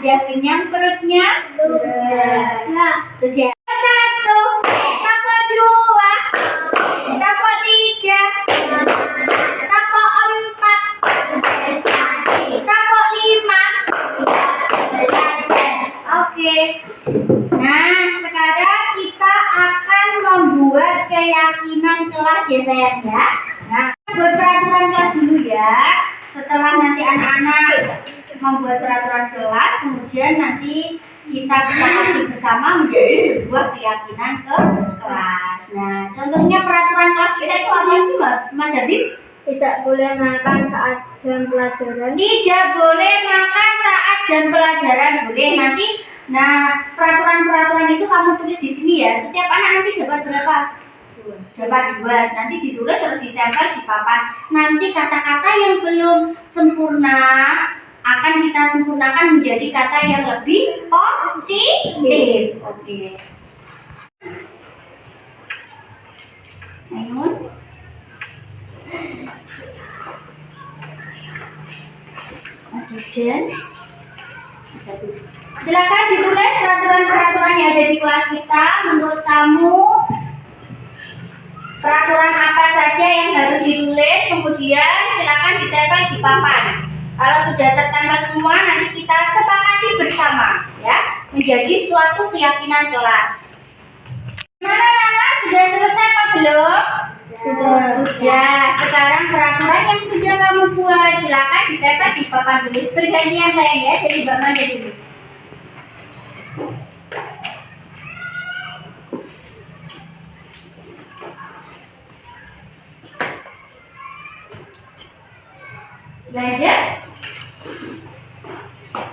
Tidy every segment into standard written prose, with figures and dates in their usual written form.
sudah kenyang perutnya? Sudah. Sudah. Satu, tapo dua, tapo tiga, tapo empat, tapo lima. Oke. Nah, sekarang kita akan membuat keyakinan kelas ya sayang ya. Nah, buat peraturan kelas dulu ya. Setelah nanti anak-anak membuat peraturan kelas, kemudian nanti kita sepakati bersama menjadi sebuah keyakinan ke kelas. Nah, contohnya peraturan kelas kita itu apa sih, Mas Habib? Tidak boleh makan saat jam pelajaran. Tidak boleh makan saat jam pelajaran. Boleh nanti. Nah, peraturan-peraturan itu kamu tulis di sini ya. Setiap anak nanti dapat berapa? Dapat 2. Nanti ditulis terus ditempel di papan. Nanti kata-kata yang belum sempurna akan kita sempurnakan menjadi kata yang lebih positif. Oke. Ainun. Mas Iden. Silakan ditulis peraturan-peraturan yang ada di kelas kita. Menurut kamu peraturan apa saja yang harus ditulis, kemudian silakan ditempel di papan. Kalau sudah tertempel semua, nanti kita sepakati bersama ya, menjadi suatu keyakinan kelas. Mana Nana, sudah selesai apa belum? Sudah. Sekarang peraturan yang sudah kamu buat, silakan ditempel di papan tulis. Bergantian sayang ya, jadi Mbak Manda dulu. Belajar?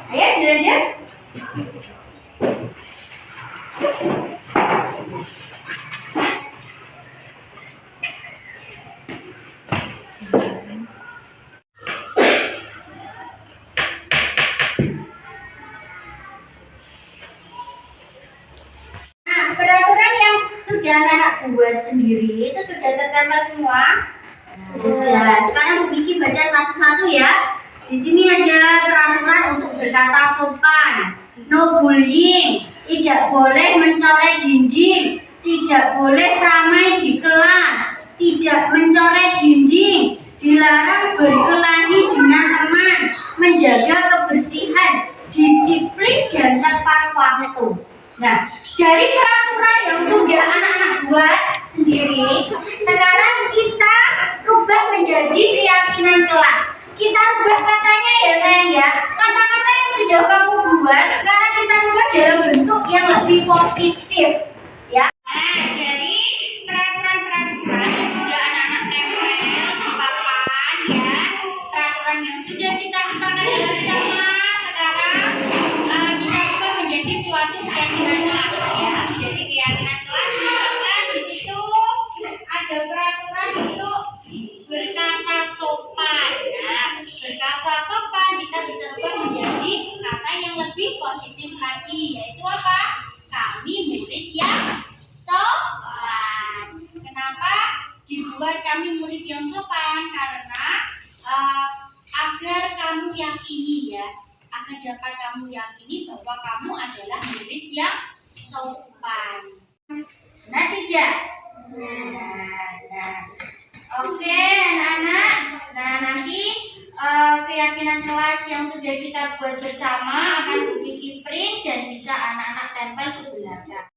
Ayo belajar. Nah, peraturan yang sudah anak buat sendiri itu sudah tertempel semua. Sudah. Sekarang Bu Kiki baca satu-satu ya. Di sini ada peraturan untuk berkata sopan, no bullying, tidak boleh mencoret dinding, tidak boleh ramai di kelas, tidak mencoret dinding, dilarang berkelahi dengan teman, menjaga kebersihan, disiplin dan tepat waktu. Nah, dari peraturan yang sudah anak-anak buat sendiri, sekarang kita rubah menjadi keyakinan kelas. Kita rubah katanya ya sayang ya. Kata-kata yang sudah kamu buat, sekarang kita rubah dalam bentuk yang lebih positif. Ya. Nah, jadi peraturan-peraturan yang sudah anak-anak tempel di papan ya. Peraturan yang sudah kita sepakati bersama, sekarang kita rubah menjadi suatu keyakinan kelas ya. Menjadi keyakinan kelas. Misalkan di situ ada peraturan untuk berkata sopan. Nah, berkata sopan kita bisa rubah menjadi kata yang lebih positif lagi, yaitu apa? Kami murid yang sopan. Kenapa dibuat kami murid yang sopan? Karena agar kamu yakini ya, agar dapat kamu yakini bahwa kamu adalah murid yang sopan. Nah, tidak? Nah. Oke, anak-anak. Nah, nanti keyakinan kelas yang sudah kita buat bersama akan Bu Kiki print dan bisa anak-anak tempel di belakang.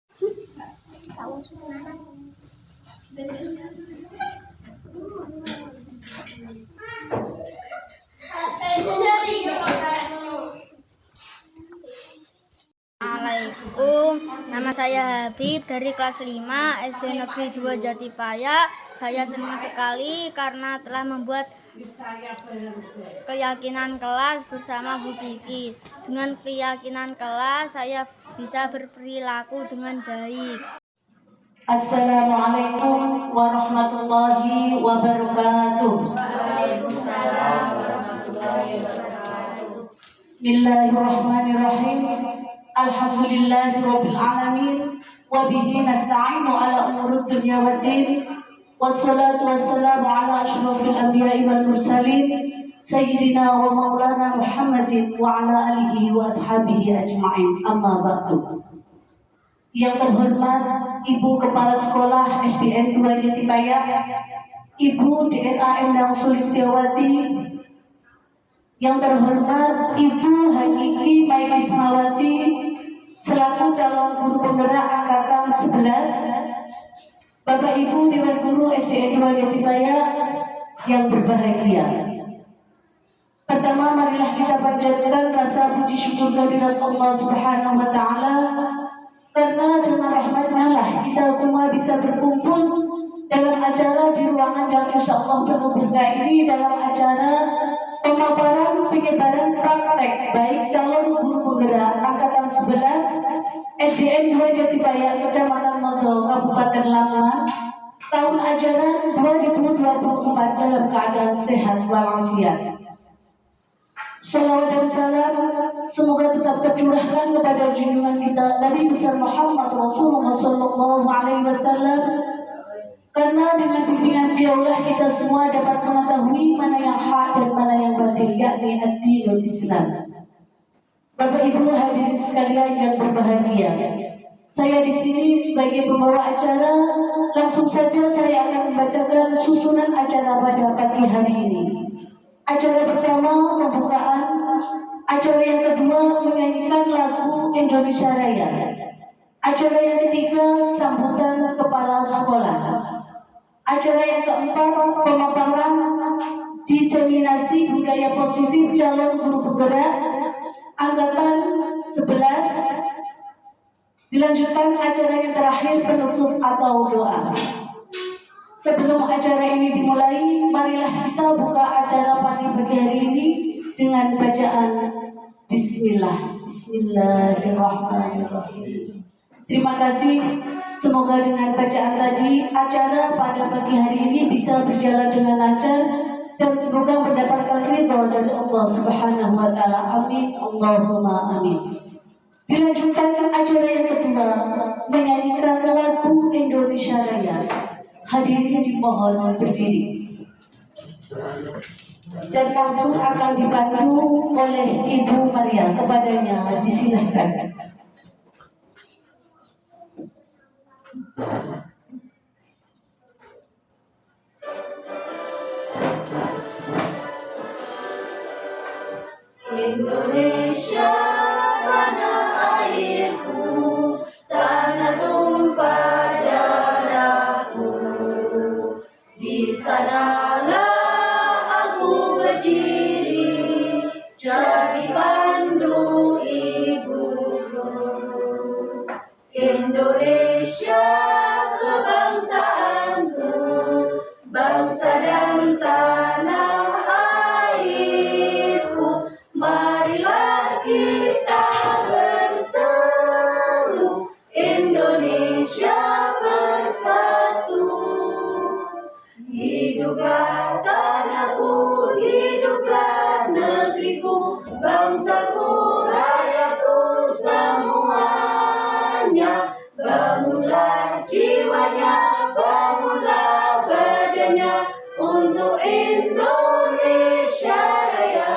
Assalamualaikum, nama saya Habib dari kelas 5 SD Negeri 2 Jatipaya. Saya senang sekali karena telah membuat keyakinan kelas bersama Bu Kiki. Dengan keyakinan kelas, saya bisa berperilaku dengan baik. Assalamualaikum warahmatullahi wabarakatuh. Waalaikumsalam warahmatullahi wabarakatuh. Bismillahirrahmanirrahim. Alhamdulillahi rabbil alamin wa bihi nasta'inu ala umuri dunya waddin. Wassalatu wassalamu ala asyrafil anbiya'i wal mursalin سيدنا ومولانا محمد وعلى آله وأصحابه أجمعين. Amma ba'du. Yang terhormat Ibu Kepala Sekolah SDN 2 Jatipaya, Ibu DRA Endang Sulistiawati, yang terhormat Ibu Hakiki Mai Ismawati selaku calon guru penggerak angkatan 11, Bapak Ibu Dewan Guru SDN 2 Jatipaya yang berbahagia. Pertama, marilah kita panjatkan rasa puji syukur kehadirat Allah Subhanahu wa Ta'ala, karena dengan rahmatnya lah kita semua bisa berkumpul dalam acara di ruangan yang insya Allah penuh berkah ini, dalam acara pemaparan penyebaran praktek baik calon guru penggerak angkatan 11 SDN 2 Jatipaya, Kecamatan Modo, Kabupaten Lamongan, tahun ajaran 2024 dalam keadaan sehat walafiat. Salawat dan salam semoga tetap tercurahkan kepada junjungan kita Nabi besar Muhammad Rasulullah Sallallahu Alaihi Wasallam, karena dengan bimbingan beliaulah kita semua dapat mengetahui mana yang hak dan mana yang batil, yakni ad-dinul Islam. Bapak Ibu hadirin sekalian yang berbahagia, saya di sini sebagai pembawa acara. Langsung saja saya akan membacakan susunan acara pada pagi hari ini. Acara pertama pembukaan, acara yang kedua menyanyikan lagu Indonesia Raya, acara yang ketiga sambutan kepala sekolah, acara yang keempat pemaparan diseminasi budaya positif calon guru penggerak angkatan 11. Dilanjutkan acara yang terakhir penutup atau doa. Sebelum acara ini dimulai, marilah kita buka acara pada pagi hari ini dengan bacaan Bismillah. Bismillahirrahmanirrahim. Terima kasih. Semoga dengan bacaan tadi acara pada pagi hari ini bisa berjalan dengan lancar dan semoga mendapatkan ridho dari Allah Subhanahu wa Ta'ala. Amin. Allahumma amin. Dilanjutkan acara yang kedua menyanyikan lagu Indonesia Raya. Hadirin dimohon berdiri dan langsung akan dipandu oleh Ibu Maria. Kepadanya disilahkan. Indonesia tanah airku, tanah tumpah darahku. Di sanalah aku berdiri, jadi pandu ibuku. Indonesia kebangsaanku, bangsa dan tanah airku. Marilah kita berseru, Indonesia bersatu. Hiduplah tanahku, hiduplah negeriku, bangsaku, rakyatku semuanya. Bangunlah jiwanya, bangunlah badannya untuk Indonesia Raya.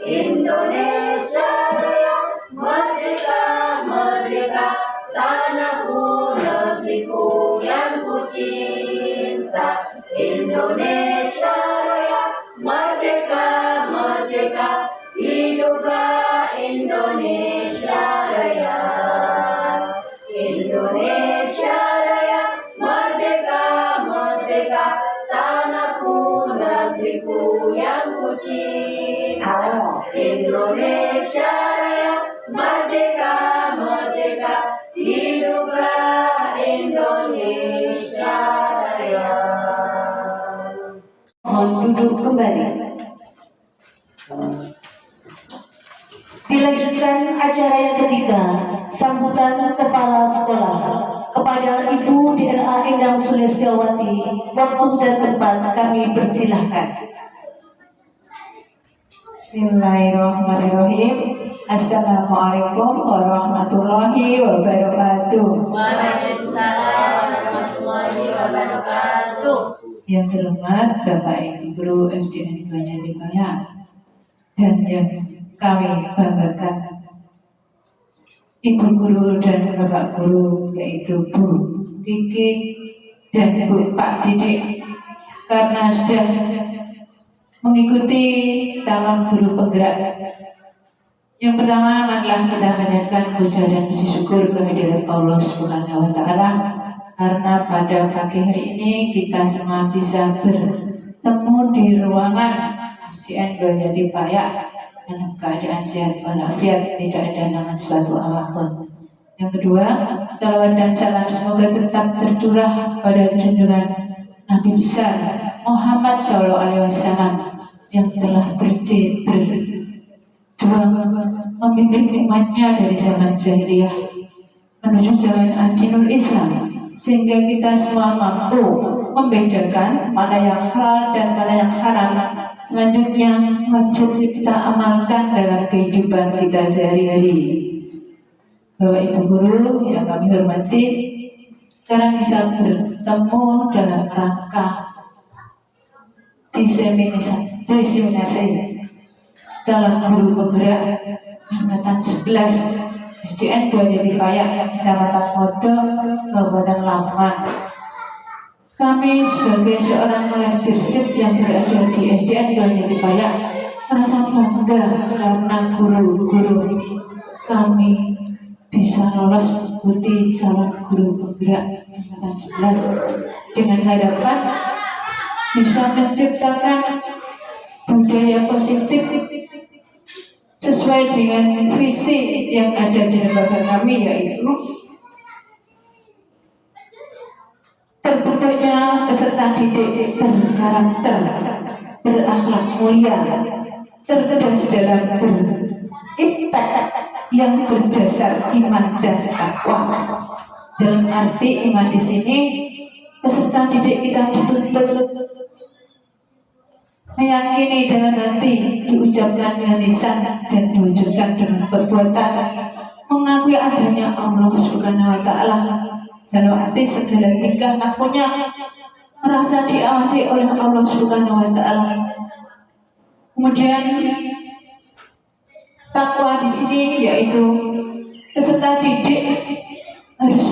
Indonesia Raya, merdeka, merdeka, tanahku, negeriku yang ku cinta. Indonesia Raya, merdeka, merdeka, hiduplah Indonesia Raya. Indonesia Raya, merdeka, merdeka, tanahku, negeriku yang ku cinta. Indonesia Raya, merdeka, merdeka, hiduplah Indonesia Raya. Mohon duduk kembali. Dilanjutkan acara yang ketiga, sambutan kepala sekolah. Kepada Ibu DRA Endang Sulistiawati, waktu dan tempat kami persilahkan. Bismillahirrahmanirrahim. Assalamualaikum warahmatullahi wabarakatuh. Waalaikumsalam warahmatullahi wabarakatuh. Yang terhormat Bapak Ibu Guru SDN 2 Jatipaya dan yang kami banggakan Ibu Guru dan Bapak Guru, yaitu Bu Kiki dan Bu Pak Didik, karena sudah mengikuti calon guru penggerak. Yang pertama, marilah kita panjatkan puja dan puji syukur kehadirat Allah Subhanahu wa Ta'ala, karena pada pagi hari ini kita semua bisa bertemu di ruangan SDN 2 Jatipaya dalam keadaan sehat walafiat, tidak ada halangan suatu apapun. Yang kedua, salawat dan salam semoga tetap tercurah pada junjungan Nabi besar Muhammad SAW yang telah berjuang memimpin umatnya dari zaman jahiliyah menuju zaman adinul Islam, sehingga kita semua mampu membedakan mana yang halal dan mana yang haram. Selanjutnya wajib kita amalkan dalam kehidupan kita sehari-hari. Bapak Ibu Guru yang kami hormati, sekarang bisa bertemu dalam rangka diseminasi calon guru penggerak angkatan 11 SDN 2 Jatipaya, Kecamatan Modo, Kabupaten Lamongan. Kami sebagai seorang leadership yang berada di SDN 2 Jatipaya merasa bangga karena guru-guru kami bisa lolos mengikuti calon guru penggerak angkatan 11 dengan harapan bisa menciptakan budaya positif sesuai dengan visi yang ada di lembaga kami, yaitu terbentuknya peserta didik berkarakter, berakhlak mulia, tercerdas dalam berimpact yang berdasar iman dan takwa. Dalam arti iman di sini, peserta didik kita dituntut meyakini dengan hati, diucapkan dengan lisan, dan diwujudkan dengan perbuatan, mengakui adanya Allah Subhanahu wa Ta'ala dalam arti segala tingkah lakunya merasa diawasi oleh Allah Subhanahu wa Ta'ala. Kemudian takwa di sini yaitu peserta didik harus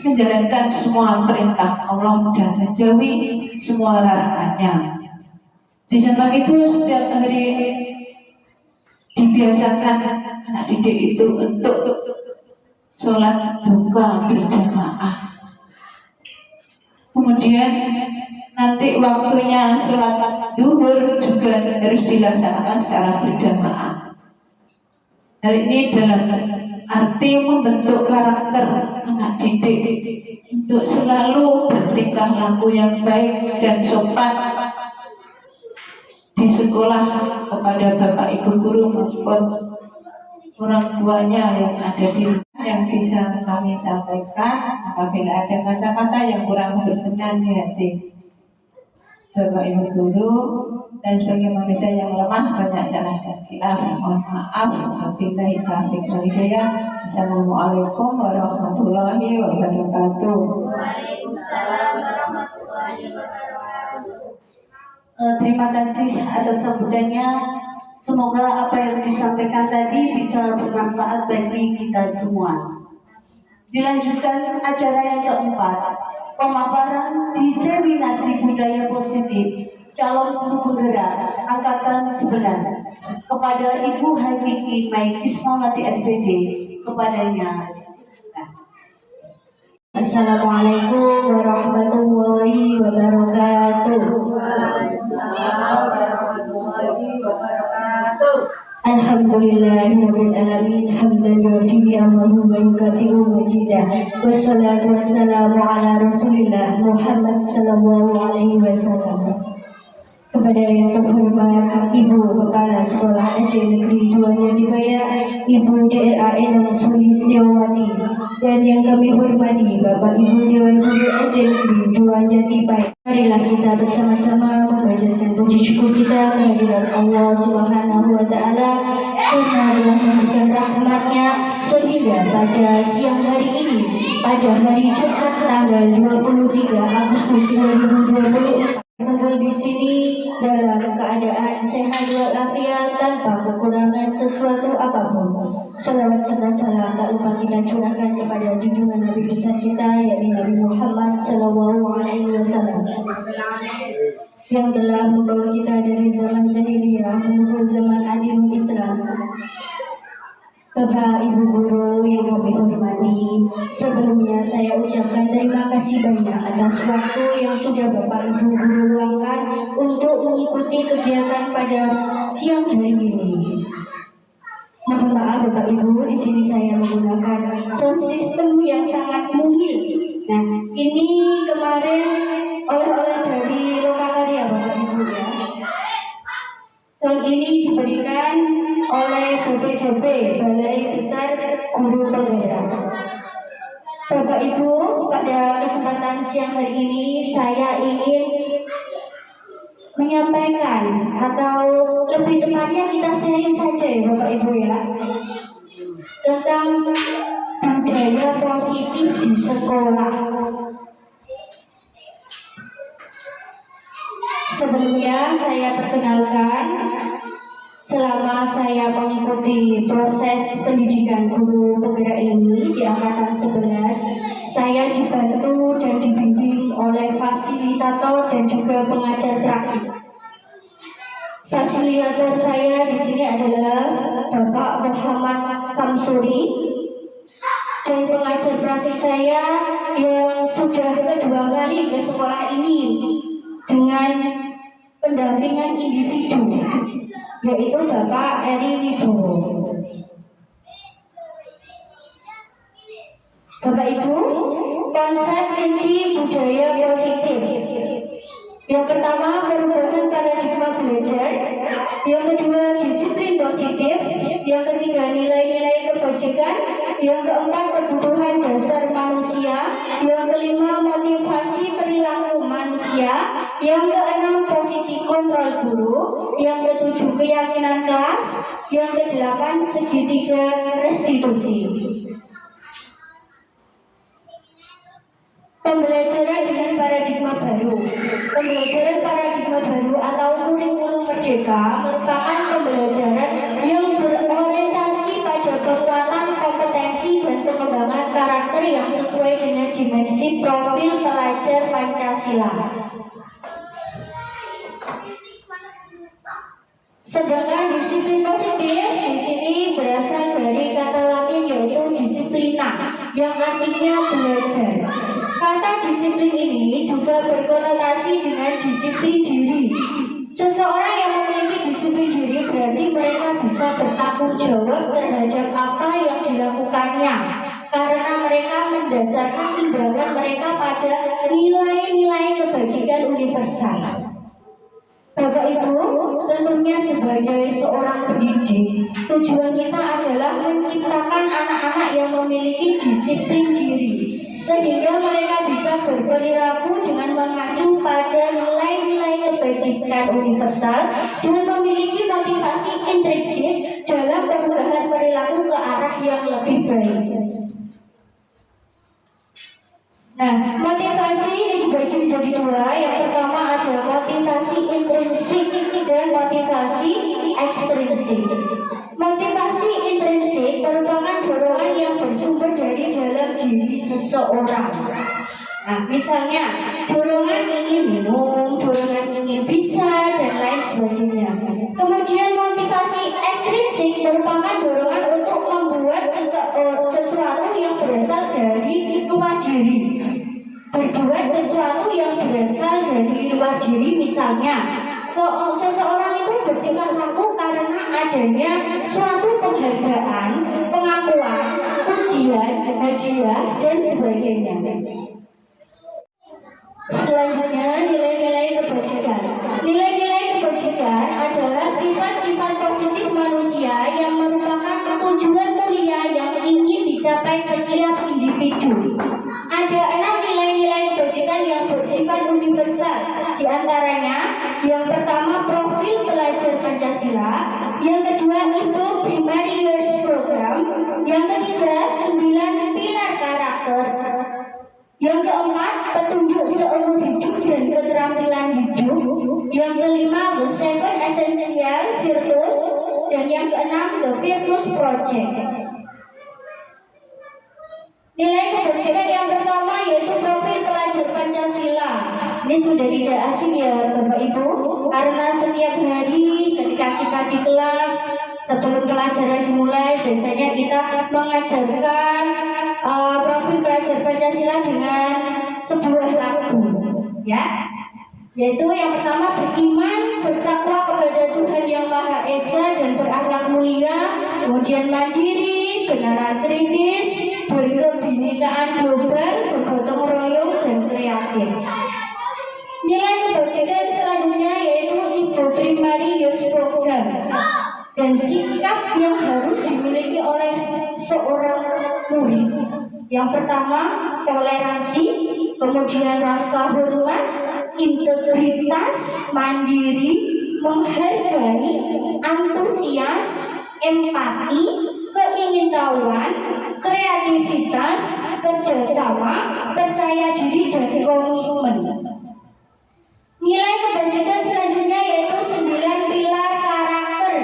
menjalankan semua perintah Allah dan menjauhi semua larangannya. Di samping itu setiap hari dibiasakan anak didik itu untuk sholat duha berjamaah. Kemudian nanti waktunya sholat duhur juga harus dilaksanakan secara berjamaah. Hal ini dalam arti membentuk karakter anak didik untuk selalu bertingkah laku yang baik dan sopan di sekolah kepada Bapak Ibu Guru maupun orang tuanya yang ada di rumah. Yang bisa kami sampaikan apabila ada kata-kata yang kurang berkenan di hati Bapak Ibu Guru dan sebagai manusia yang lemah, banyak salah dan khilaf, mohon maaf. Wabillahi taufiq wal hidayah. Assalamualaikum warahmatullahi wabarakatuh. Waalaikumsalam warahmatullahi wabarakatuh. Terima kasih atas sambutannya. Semoga apa yang disampaikan tadi bisa bermanfaat bagi kita semua. Dilanjutkan acara yang keempat, pemaparan diseminasi budaya positif calon guru penggerak angkatan 11 kepada Ibu Hakiki Mai Ismawati SPD. Kepadanya Assalamualaikum warahmatullahi wabarakatuh. Alhamdulillahirabbil alamin hamdan yufi'u wa yukafi'u majidah. Wassalatu wassalamu ala Rasulillah Muhammad sallallahu alaihi wasallam. Kepada yang terhormat Ibu Kepala Sekolah SD Negeri 2 Jatipaya, Ibu DRA Enang Sulistiawati, dan yang kami hormati Bapak Ibu Dewan Guru SD Negeri 2 Jatipaya. Marilah kita bersama-sama memanjatkan puji syukur kita kehadirat Allah Subhanahu wa Ta'ala karena telah memberikan rahmatnya sehingga pada siang hari ini, pada hari Jumat tanggal 23 Agustus 2020, berkumpul di sini dalam keadaan sehat walafiat tanpa kekurangan sesuatu apapun. Salawat serta salam tak lupa kita curahkan kepada junjungan Nabi besar kita, yakni Nabi Muhammad SAW, yang telah membawa kita dari zaman jahiliyah menuju zaman adil Islam. Bapak, Ibu guru yang kami hormati, sebelumnya saya ucapkan terima kasih banyak atas waktu yang sudah Bapak Ibu guru luangkan untuk mengikuti kegiatan pada siang hari ini. Mohon maaf Bapak Ibu, di sini saya menggunakan sound system yang sangat mungil. Nah, ini kemarin oleh-oleh dari Lokakarya Bapak Ibu ya. Sound ini diberikan oleh BPDB, Balai Besar Guru Penggerak. Bapak Ibu, pada kesempatan siang hari ini saya ingin menyampaikan, atau lebih tepatnya kita sharing saja ya Bapak Ibu ya, tentang budaya positif di sekolah. Sebelumnya saya perkenalkan, selama saya mengikuti proses pendidikan guru penggerak ini di angkatan 11, saya dibantu dan dibimbing oleh fasilitator dan juga pengajar praktik. Fasilitator saya di sini adalah Bapak Muhammad Samsuri, dan pengajar praktik saya yang sudah kedua kali ke sekolah ini dengan pendampingan individu, yaitu Bapak Eri Wibowo. Bapak Ibu, konsep inti budaya positif. Yang pertama, perubahan paradigma belajar. Yang kedua, disiplin positif. Yang ketiga, nilai-nilai kebajikan. Yang keempat, kebutuhan dasar manusia. Yang kelima, motivasi perilaku manusia. Yang keenam, posisi kontrol guru. Yang ketujuh, keyakinan kelas. Yang kedelapan, segitiga restitusi. Pembelajaran dengan paradigma baru. Pembelajaran paradigma baru atau kurikulum merdeka merupakan pembelajaran yang berorientasi pada penguatan kompetensi dan pengembangan karakter yang sesuai dengan dimensi profil pelajar Pancasila. Sedangkan disiplin positif di sini berasal dari kata Latin yaitu disiplina, yang artinya belajar. Kata disiplin ini juga berkonotasi dengan disiplin diri. Seseorang yang memiliki disiplin diri berarti mereka bisa bertanggung jawab terhadap apa yang dilakukannya, karena mereka mendasarkan tindakan mereka pada nilai-nilai kebajikan universal. Bapak Ibu, tentunya sebagai seorang pendidik, tujuan kita adalah menciptakan anak-anak yang memiliki disiplin diri, sehingga mereka bisa berperilaku dengan mengacu pada nilai-nilai kebajikan universal dan memiliki motivasi intrinsik dalam perubahan perilaku ke arah yang lebih baik. Nah, motivasi ini dibagi menjadi dua. Yang pertama ada motivasi intrinsik dan motivasi ekstrinsik. Motivasi intrinsik merupakan dorongan yang bersumber dari dalam diri seseorang. Nah, misalnya dorongan ingin minum, dorongan ingin bisa, dan lain sebagainya. Kemudian motivasi ekstrinsik merupakan dorongan untuk membuat sesuatu yang berasal dari luar diri. Berbuat sesuatu yang berasal dari luar diri, misalnya seseorang itu bertingkah laku karena adanya suatu penghargaan, pengakuan, ujian, hadiah, dan sebagainya. Selanjutnya, nilai-nilai kebajikan. Nilai-nilai kebajikan adalah sifat-sifat positif manusia yang merupakan tujuan mulia yang ingin dicapai setiap individu. Ada 6 nilai-nilai kebajikan yang bersifat universal. Di antaranya, yang pertama profil pelajar Pancasila, yang kedua itu primary years program, yang ketiga 9 pilar karakter, yang keempat petunjuk seumur hidup dan keterampilan hidup, Yang kelima, The Seven Essential Virtues. Dan yang keenam, The Virtues Project. Nilai kebajikan yang pertama yaitu profil pelajar Pancasila. Ini sudah tidak asing ya Bapak Ibu, karena setiap hari ketika kita di kelas sebelum pelajaran dimulai biasanya kita mengajarkan profil pelajar Pancasila dengan sebuah lagu, ya. Yaitu yang pertama, beriman, bertakwa kepada Tuhan Yang Maha Esa dan berakhlak mulia, kemudian mandiri, kenalan kritis, berkebinekaan global, bergotong royong dan kreatif. Nilai kebajikan selanjutnya yaitu Ibu Primarius Program dan sikap yang harus dimiliki oleh seorang murid. Yang pertama, toleransi, kemudian rasa hormat, integritas, mandiri, menghargai, antusias, empati, keingintahuan, kreativitas, kerjasama, percaya diri, dan komitmen. Nilai kebajikan selanjutnya yaitu 9 pilar karakter.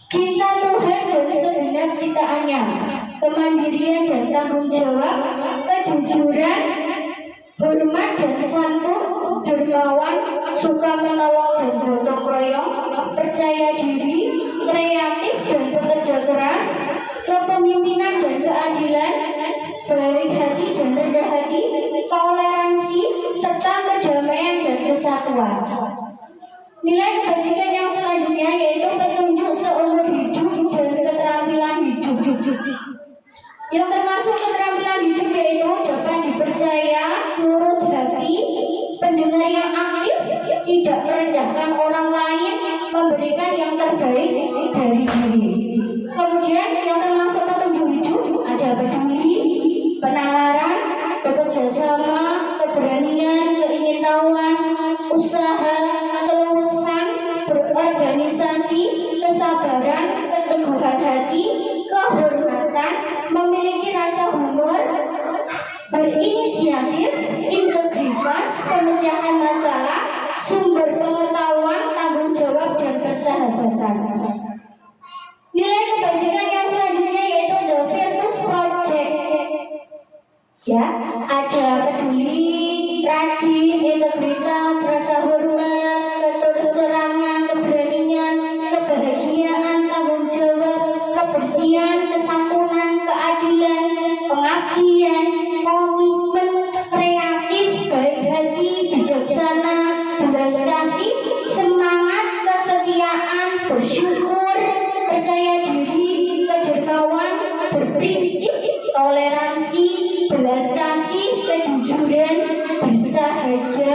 Cinta Tuhan dan segenap ciptaannya, kemandirian dan tanggung jawab, kejujuran, hormat dan santun, dermawan, suka menolong dan gotong royong, percaya diri, kreatif dan bekerja keras, kepemimpinan dan keadilan, baik hati dan rendah hati, toleransi, serta kedamaian dan kesatuan. Nilai kebajikan yang selanjutnya yaitu petunjuk seumur hidup dan keterampilan hidup. Yang termasuk keterampilan hidup yaitu dapat dipercaya, lurus hati, pendengar yang aktif, tidak merendahkan orang lain, memberikan yang terbaik dari diri. Kemudian yang termasuk petunjuk hidup ada peduli, penalaran, bekerja sama, keberanian, keingintahuan, usaha, keluasan, berorganisasi, kesabaran, keteguhan hati, kehormatan, memiliki rasa humor, berinisiatif, integritas, pemecahan masalah, sumber pengetahuan, tanggung jawab, dan persahabatan. Nilai kebajikan yang selanjutnya yaitu The Virtues Project. Ya, ada peduli, rajin, integritas, rasa hormat, keterus-terangan, keberanian, kebahagiaan, tanggung jawab, kebersihan, kesantunan, keadilan, pengabdian, komitmen, kreatif, baik hati, bijaksana, belas kasih, semangat, kesetiaan, bersyukur, percaya diri, kedermawan, berprinsip, toleransi, belas kasih, kejujuran, bersahaja,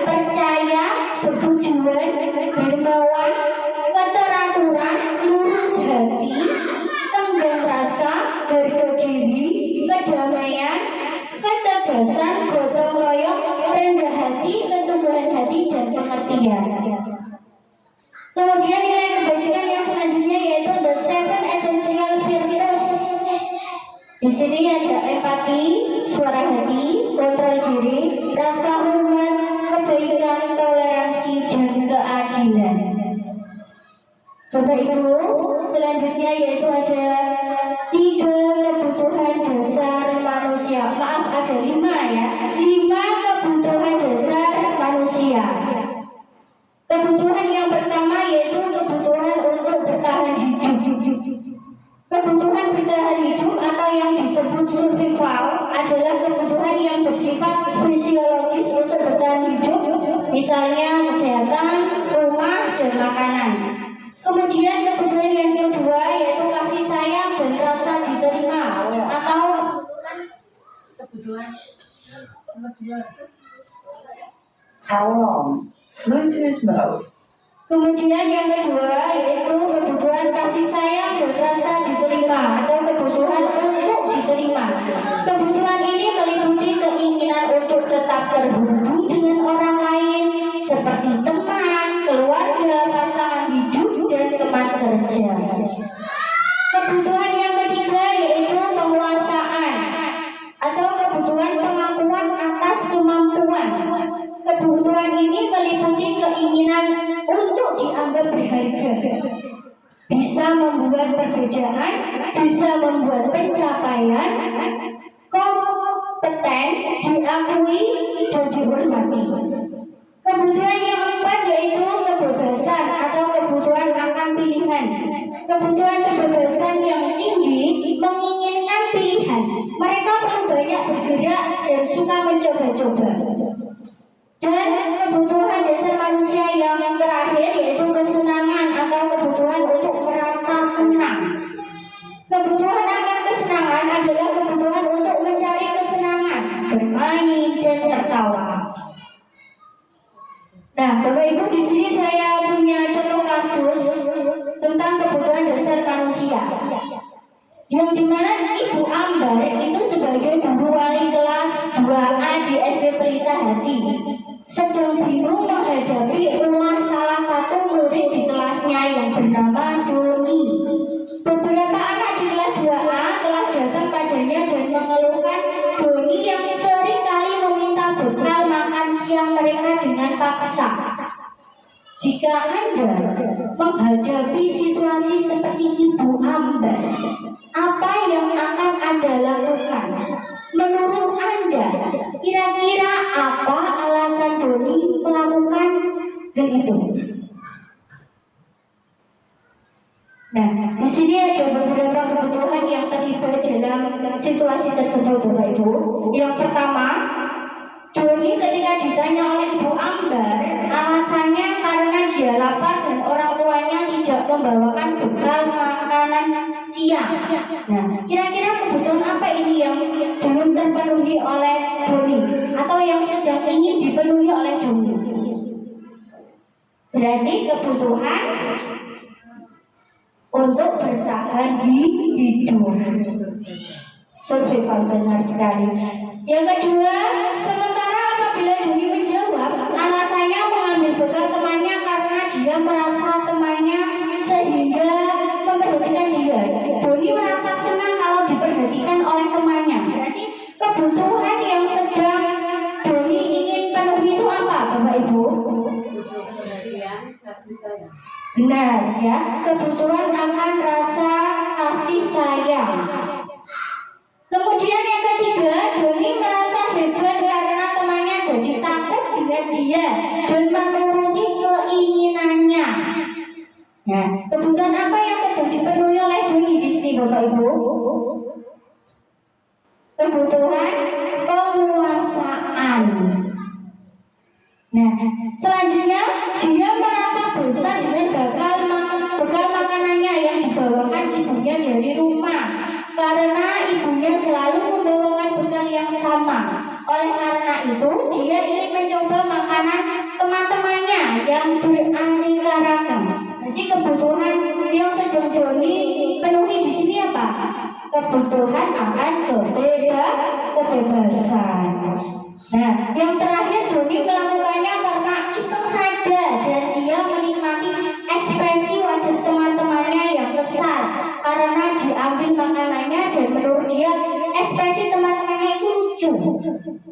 percaya, bertujuan, dermawan, keteraturan, lurus hati, tenggang rasa, harga diri, kedamaian, ketegasan, gotong royong, rendah hati, keteguhan hati, dan pengertian. Kemudian nilai kebajikan yang selanjutnya yaitu The Seven Essential Virtues. Di sini ada empati, suara hati, kontrol diri, rasa hormat, kebaikan, toleransi, dan keadilan. Bapak Ibu, selanjutnya yaitu ada 3 kebutuhan dasar manusia. Maaf, ada 5 ya. 5 kebutuhan dasar manusia. Kebutuhan yang pertama yaitu kebutuhan untuk bertahan hidup. Kebutuhan bertahan hidup atau yang disebut survival adalah kebutuhan yang bersifat fisiologis untuk bertahan hidup, misalnya kesehatan, rumah, dan makanan. Kemudian kebutuhan yang kedua yaitu kasih sayang dan rasa diterima atau kebutuhan Bluetooth mode. Kemudian yang kedua yaitu kebutuhan kasih sayang dan rasa diterima atau kebutuhan untuk diterima. Kebutuhan ini meliputi keinginan untuk tetap terhubung dengan orang lain seperti teman, keluarga, pasangan hidup, dan teman kerja. Kebutuhan yang ketiga yaitu penguasaan atau kebutuhan pengakuan atas kemampuan. Kebutuhan ini meliputi membuat perbedaan, bisa membuat pencapaian, kompeten, diakui, dan dihormati. Kebutuhan yang keempat yaitu kebebasan atau kebutuhan akan pilihan. Kebutuhan kebebasan yang tinggi menginginkan pilihan. Mereka perlu banyak bergerak dan suka mencoba-coba. Dan kebutuhan dasar manusia yang terakhir yaitu kesenangan atau kebutuhan untuk merasa senang. Kebutuhan akan kesenangan adalah kebutuhan untuk mencari kesenangan, bermain dan tertawa. Nah, Bapak Ibu, di sini saya punya contoh kasus tentang kebutuhan dasar manusia. Yang dimana Ibu Ambar itu sebagai guru wali kelas 2A di SD Pelita Hati sedang bingung menghadapi ulah salah satu murid di kelasnya yang bernama Doni. Beberapa anak di kelas 2A telah datang padanya dan mengeluhkan Doni yang sering kali meminta bekal makan siang mereka dengan paksa. Jika Anda menghadapi situasi seperti Ibu Ambar, apa yang akan Anda lakukan? Menurut Anda, kira-kira apa alasan Doni melakukan hal itu? Nah, di sini ada beberapa kebutuhan yang terlibat dalam situasi tersebut, Bapak Ibu. Yang pertama, Doni ketika ditanya oleh Ibu Ambar, alasannya karena dia lapar dan orang tuanya tidak membawakan bekal makanan siang. Nah, kira-kira kebutuhan apa ini yang belum terpenuhi oleh Doni atau yang sedang ingin dipenuhi oleh Doni? Berarti kebutuhan untuk bertahan hidup. Survival, benar sekali. Yang kedua, sementara apabila Doni menjawab alasannya mengambil bekal temannya karena dia merasa temannya sehingga memperhatikan dia. Doni merasa senang kalau diperhatikan oleh temannya. Berarti kebutuhan yang sedang Doni ingin penuhi itu apa, Bapak Ibu? Benar ya, kebutuhan akan rasa kasih sayang. Kemudian yang ketiga, Doni merasa hebat karena temannya jadi takut dengan dia dan menuruti keinginannya. Nah, kebutuhan apa yang sedang dipenuhi oleh Doni di sini, Bapak Ibu? Kebutuhan penguasaan. Nah, selanjutnya dia merasa bosan dengan bekal makanannya yang dibawakan ibunya dari rumah karena ibunya selalu membawakan bekal yang sama. Oleh karena itu, dia ingin mencoba makanan teman-temannya yang beraneka ragam. Jadi kebutuhan yang sedang Doni penuhi di sini apa? Kebutuhan akan kebebasan. Nah, yang terakhir Doni melakukannya karena iseng saja dan dia menikmati ekspresi wajah teman-temannya yang kesal karena diambil makanannya dan menurut dia ekspresi teman-temannya itu lucu.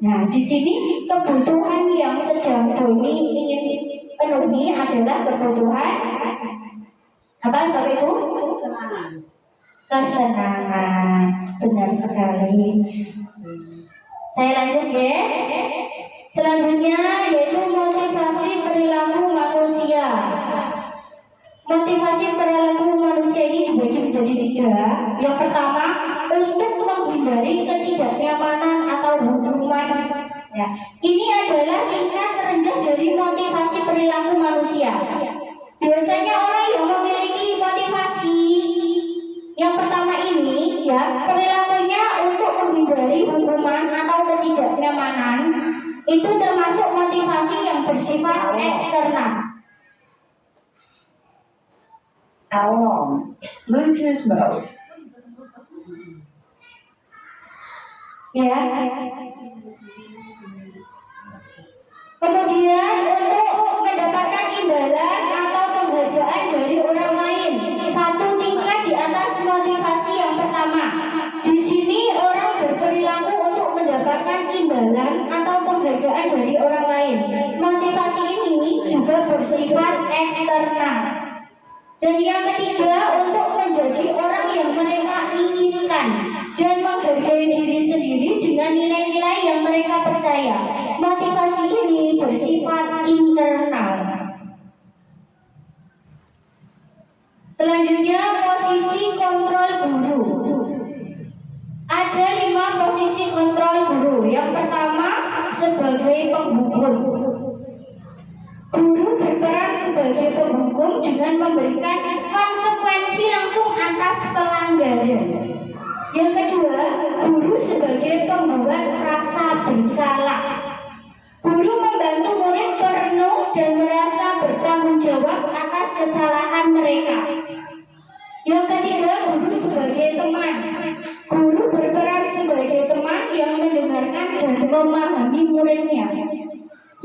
Nah, di sini kebutuhan yang sedang Doni ingin penuhi adalah kebutuhan apa, Bapak Ibu? Kesenangan. Benar sekali. Saya lanjut ya. Selanjutnya yaitu motivasi perilaku manusia. Motivasi perilaku manusia ini dibagi menjadi 3. Yang pertama, untuk menghindari ketidaknyamanan atau hukuman. Ya, ini adalah tingkat terendah dari motivasi perilaku manusia. Biasanya orang yang memiliki motivasi yang pertama ini, ya, perilakunya untuk menghindari hukuman atau ketidaknyamanan, itu termasuk motivasi yang bersifat eksternal. Bluetooth mode. Ya. Kemudian untuk mendapatkan imbalan atau penghargaan dari orang lain, satu tingkat di atas motivasi yang pertama. Di sini orang berperilaku untuk mendapatkan imbalan atau penghargaan dari orang lain. Motivasi ini juga bersifat eksternal. Dan yang ketiga, untuk menjadi orang yang mereka inginkan dan menghargai diri sendiri dengan nilai-nilai yang mereka percaya. Motivasi ini bersifat internal. Selanjutnya, posisi kontrol guru. Ada 5 posisi kontrol guru. Yang pertama, sebagai penghukum. Guru berperan sebagai penghukum dengan memberikan konsekuensi langsung atas pelanggaran. Yang kedua, guru sebagai pembuat rasa bersalah. Guru membantu murid perenung dan merasa bertanggung jawab atas kesalahan mereka. Yang ketiga, guru sebagai teman. Guru berperan sebagai teman yang mendengarkan dan memahami muridnya.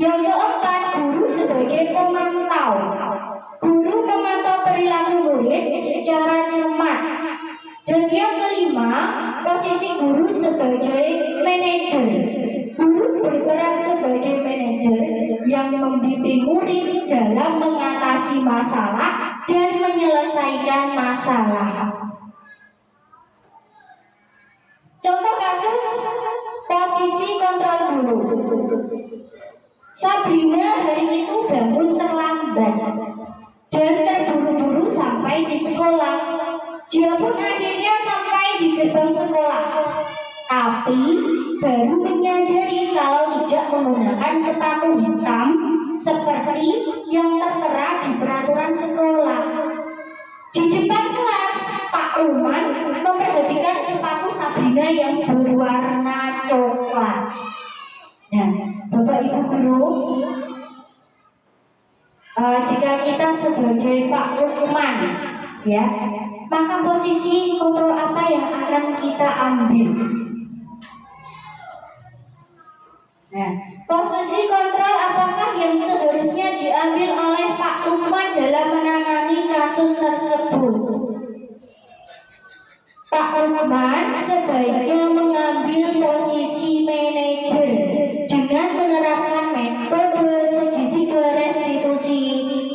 Yang keempat, guru sebagai pemantau. Guru memantau perilaku murid secara cermat. Dan yang kelima, posisi guru sebagai manajer. Guru berperan sebagai manajer yang membimbing murid dalam mengatasi masalah dan menyelesaikan masalah. Contoh kasus posisi kontrol guru. Sabrina hari itu bangun terlambat dan terburu-buru sampai di sekolah. Dia pun akhirnya sampai di gerbang sekolah, tapi baru menyadari kalau tidak menggunakan sepatu hitam seperti yang tertera di peraturan sekolah. Di depan kelas, Pak Uman memperhatikan sepatu Sabrina yang berwarna coklat. Nah, Bapak Ibu Guru, jika kita sebagai Pak Lukman, ya, maka posisi kontrol apa yang akan kita ambil? Nah, posisi kontrol apakah yang seharusnya diambil oleh Pak Lukman dalam menangani kasus tersebut? Pak Lukman sebaiknya mengambil posisi manajer dengan menerapkan metode segitiga restitusi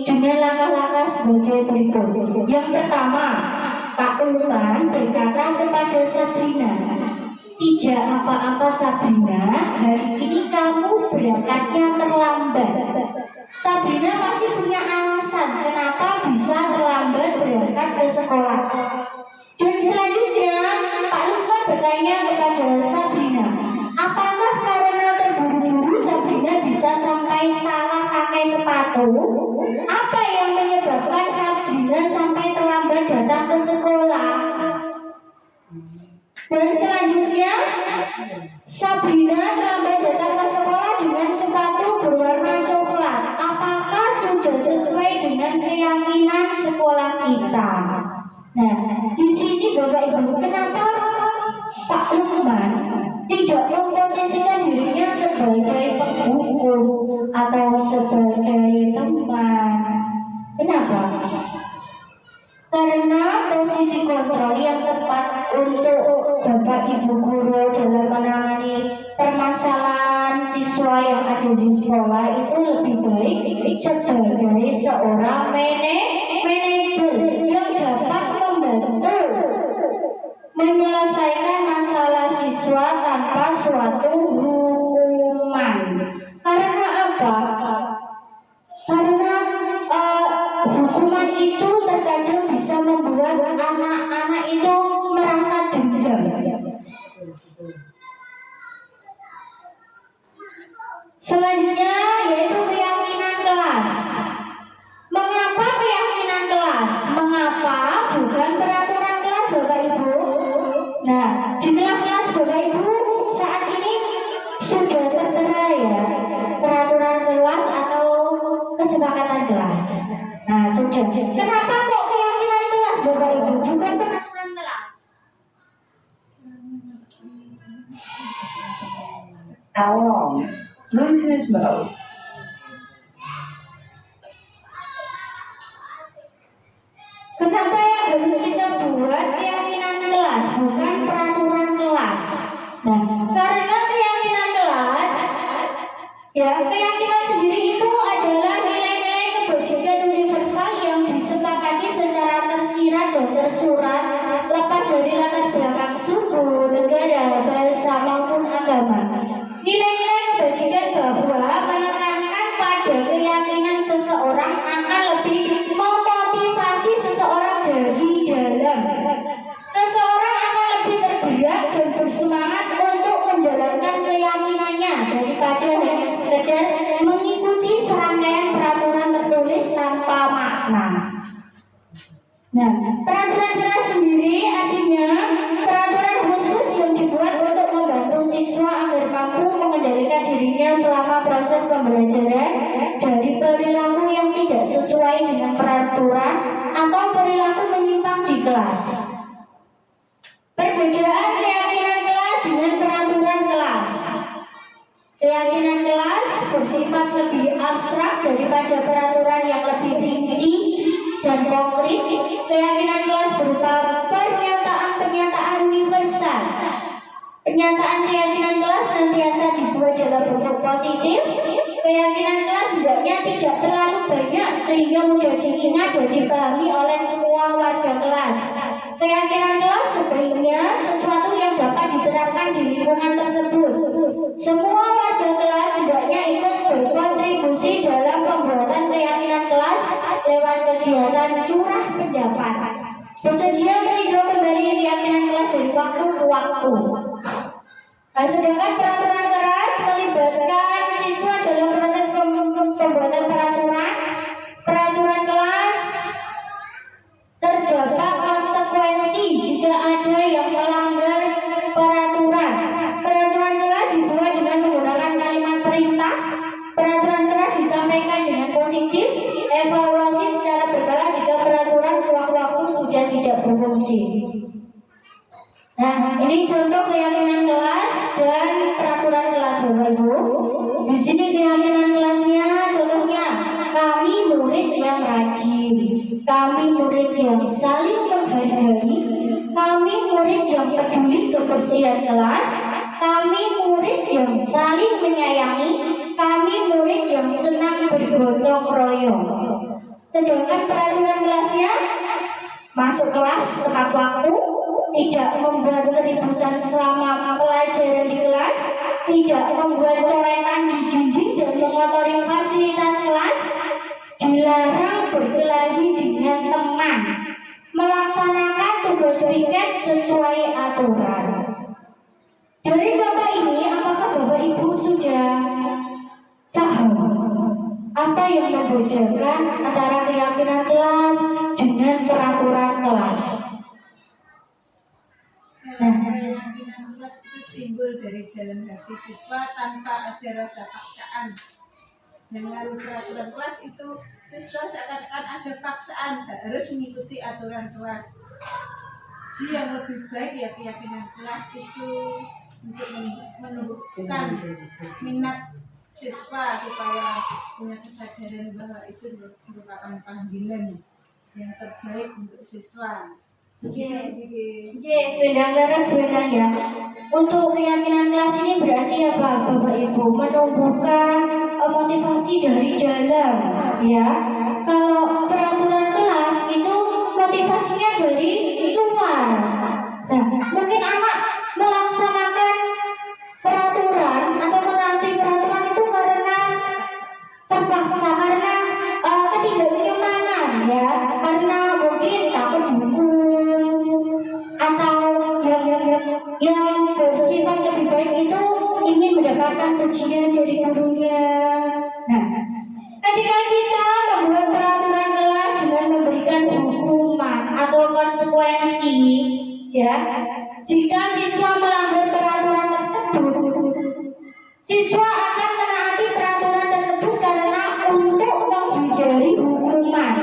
dengan langkah-langkah sebagai berikut. Yang pertama, Pak Lukman berkata kepada Sabrina, "Tidak apa-apa Sabrina, hari ini kamu berangkatnya terlambat." Sabrina pasti punya alasan kenapa bisa terlambat berangkat ke sekolah. Dan selanjutnya, Pak Lukman bertanya kepada Sabrina, apakah karena terburu-buru Sabrina bisa sampai salah pakai sepatu? Apa yang menyebabkan Sabrina sampai terlambat datang ke sekolah? Dan selanjutnya, Sabrina terlambat datang ke sekolah dengan sepatu berwarna coklat. Apakah sudah sesuai dengan keyakinan sekolah kita? Nah, di sini Bapak Ibu, kenapa Pak Lukman tidak memposisikan dirinya sebagai penghukum atau sebagai teman? Kenapa? Karena posisi kontrol yang tepat untuk Bapak Ibu Guru dalam menangani permasalahan siswa yang ada di sekolah itu lebih baik sebagai seorang manajer yang dapat membantu menyelesaikan masalah siswa tanpa suatu hukuman. Karena apa? Karena hukuman itu terkadang bisa membuat anak-anak itu merasa dendam. Selanjutnya yaitu keyakinan kelas. Mengapa keyakinan kelas? Mengapa bukan peraturan kelas, Bapak Ibu? Nah, di kelas-kelas Bapak Ibu saat ini sudah tertera ya peraturan kelas atau kesepakatan kelas. Nah, sudah. Kenapa kok keyakinan kelas, Bapak Ibu, bukan peraturan kelas? Tolong. Bluetooth mode. Kenapa yang harus kita buat keyakinan kelas, bukan peraturan kelas? Nah, karena keyakinan kelas, ya keyakinan sendiri itu adalah nilai-nilai kebajikan universal yang disepakati secara peraturan lepas dari latar belakang suku, negara, bahasa maupun agama. Nilai-nilai kebajikan bahwa menekankan pada keyakinan seseorang akan lebih memotivasi seseorang dari dalam. Seseorang akan lebih tergerak dan bersemangat untuk menjalankan keyakinannya daripada hanya sekedar mengikuti serangkaian peraturan tertulis tanpa makna. Nah, peraturan kelas sendiri artinya peraturan khusus yang dibuat untuk membantu siswa agar mampu mengendalikan dirinya selama proses pembelajaran dari perilaku yang tidak sesuai dengan peraturan atau perilaku menyimpang di kelas. Perbedaan keyakinan kelas dengan peraturan kelas. Keyakinan kelas bersifat lebih abstrak daripada peraturan yang lebih rinci dan konkret. Keyakinan kelas berupa pernyataan-pernyataan universal. Pernyataan keyakinan kelas senantiasa dibuat dalam bentuk positif. Keyakinan kelas hendaknya tidak terlalu banyak sehingga mudah diingat dan dipahami oleh semua warga kelas. Keyakinan kelas sebaiknya sesuatu yang dapat diterapkan di lingkungan tersebut. Semua warga kelas hendaknya ikut berkontribusi dalam pembuatan keyakinan kelas lewat kegiatan curah pendapat. Bersedia meninjau kembali keyakinan kelas dari waktu ke waktu. Sedangkan peraturan kelas melibatkan siswa dalam proses pembuatan peraturan. Peraturan kelas terdapat konsekuensi jika ada yang melanggar peraturan. Peraturan kelas dibuat dengan menggunakan kalimat perintah. Peraturan kelas disampaikan dengan positif. Evaluasi secara berkala jika peraturan sewaktu-waktu sudah tidak berfungsi. Nah, ini contoh keyakinan kelas dan peraturan kelas, Bapak Ibu. Di sini keyakinan kelasnya, contohnya kami murid yang rajin, kami murid yang saling menghargai, kami murid yang peduli kebersihan kelas, kami murid yang saling menyayangi, kami murid yang senang bergotong royong. Sedangkan peraturan kelasnya, masuk kelas tepat waktu, tidak membuat keributan selama pelajaran di kelas, tidak membuat coretan di dinding dan mengotori fasilitas kelas, dilarang berkelahi dengan teman, melaksanakan tugas piket sesuai aturan. Dari contoh ini, apakah Bapak Ibu sudah paham apa yang membedakan antara keyakinan kelas dengan peraturan kelas? Keyakinan kelas itu timbul dari dalam hati siswa tanpa ada rasa paksaan. Dengan peraturan kelas itu siswa seakan-akan ada paksaan harus mengikuti aturan kelas. Jadi yang lebih baik ya keyakinan kelas itu untuk menumbuhkan minat siswa supaya punya kesadaran bahwa itu merupakan panggilan yang terbaik untuk siswa. Beda laras benar ya. Untuk keyakinan kelas ini berarti apa, Bapak Ibu? Menumbuhkan motivasi dari dalam, ya. Kalau peraturan kelas itu motivasinya dari luar. Nah, mungkin anak melaksanakan peraturan atau menaati peraturan itu karena terpaksa, karena ketidaknyamanan, ya. Karena mungkin takut dihukum atau yang bersifat lebih baik itu ingin mendapatkan pujian dari gurunya. Nah, ketika kita membuat peraturan kelas dengan memberikan hukuman atau konsekuensi, ya, jika siswa melanggar peraturan tersebut, siswa akan menaati peraturan tersebut karena untuk menghindari hukuman.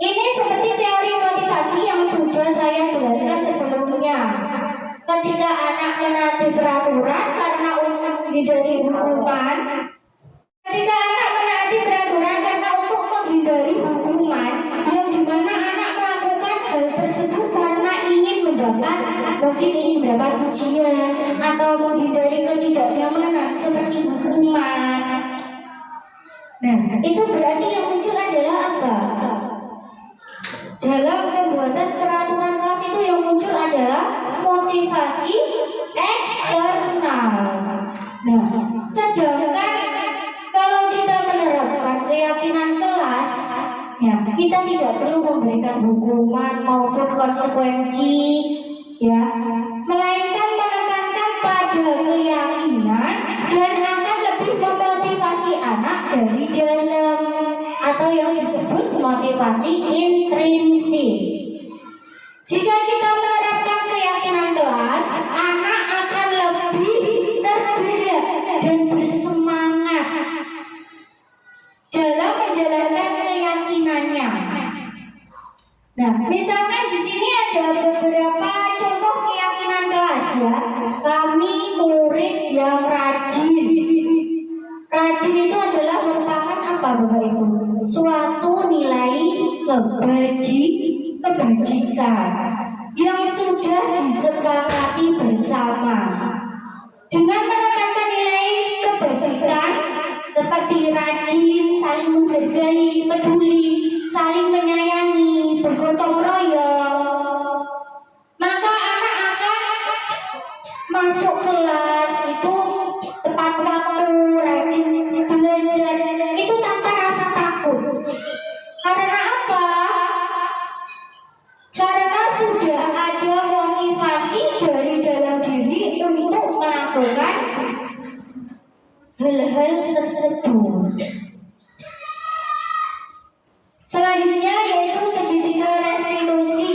Ini seperti teori motivasi yang sudah saya jelaskan sebelumnya. Ketika anak menaati peraturan karena untuk menghindari hukuman, ketika anak menaati peraturan karena untuk menghindari hukuman, yang dimana anak melakukan hal tersebut karena ingin mendapat pujian atau menghindari ketidaknyamanan seperti hukuman. Nah, itu berarti yang muncul adalah apa? Dalam pembuatan peraturan motivasi eksternal. Nah, sedangkan kalau kita menerapkan keyakinan kelas, ya, kita tidak perlu memberikan hukuman maupun konsekuensi, ya, melainkan menekankan pada keyakinan dan akan lebih memotivasi anak dari dalam, atau yang disebut motivasi intrinsik. Jika kita menerapkan keyakinan kelas, anak akan lebih tergerak dan bersemangat dalam menjalankan keyakinannya. Nah, misalkan di sini ada beberapa contoh keyakinan kelas, ya. Kami murid yang rajin. Rajin itu adalah merupakan apa, Bapak Ibu? Suatu nilai kebajikan yang sudah disepakati bersama. Dengan menekankan nilai kebajikan seperti rajin, saling menghargai, peduli, saling menyayangi, bergotong royong, maka anak akan masuk kelas itu tepat waktu, rajin belajar, itu tanpa rasa takut. Karena apa? Karena sudah ada motivasi dari dalam diri untuk melakukan hal-hal tersebut. Selanjutnya yaitu segitiga restitusi.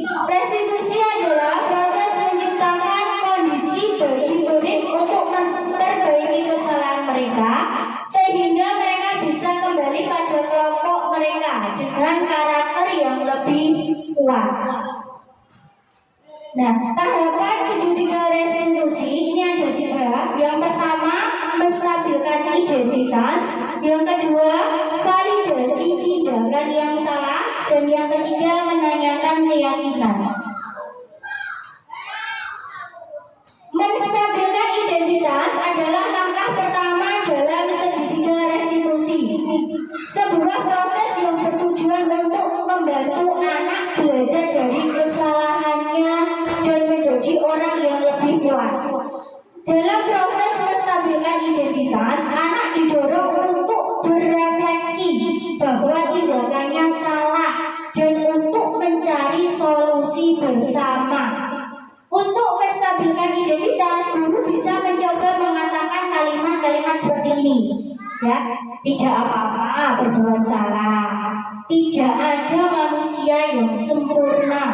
Restitusi adalah proses menciptakan kondisi bagi murid untuk memperbaiki kesalahan mereka sehingga mereka bisa kembali pada kelompok mereka dengan karakter yang lebih kuat. Nah, tahapan segitiga restitusi ini ada 3. Yang pertama, menstabilkan identitas. Yang kedua, validasi tindakan yang salah. Dan yang ketiga, menanyakan keyakinan. Menstabilkan identitas adalah langkah pertama dalam segitiga restitusi. Sebuah proses yang bertujuan untuk membantu anak belajar dari kesalahannya dan menjadi orang yang lebih kuat. Dalam proses menstabilkan identitas, anak didorong untuk berefleksi bahwa tindakannya salah dan untuk mencari solusi bersama. Untuk menstabilkan identitas, guru bisa mencoba mengatakan kalimat-kalimat seperti ini, ya, tidak apa-apa berbuat salah, tidak ada manusia yang sempurna.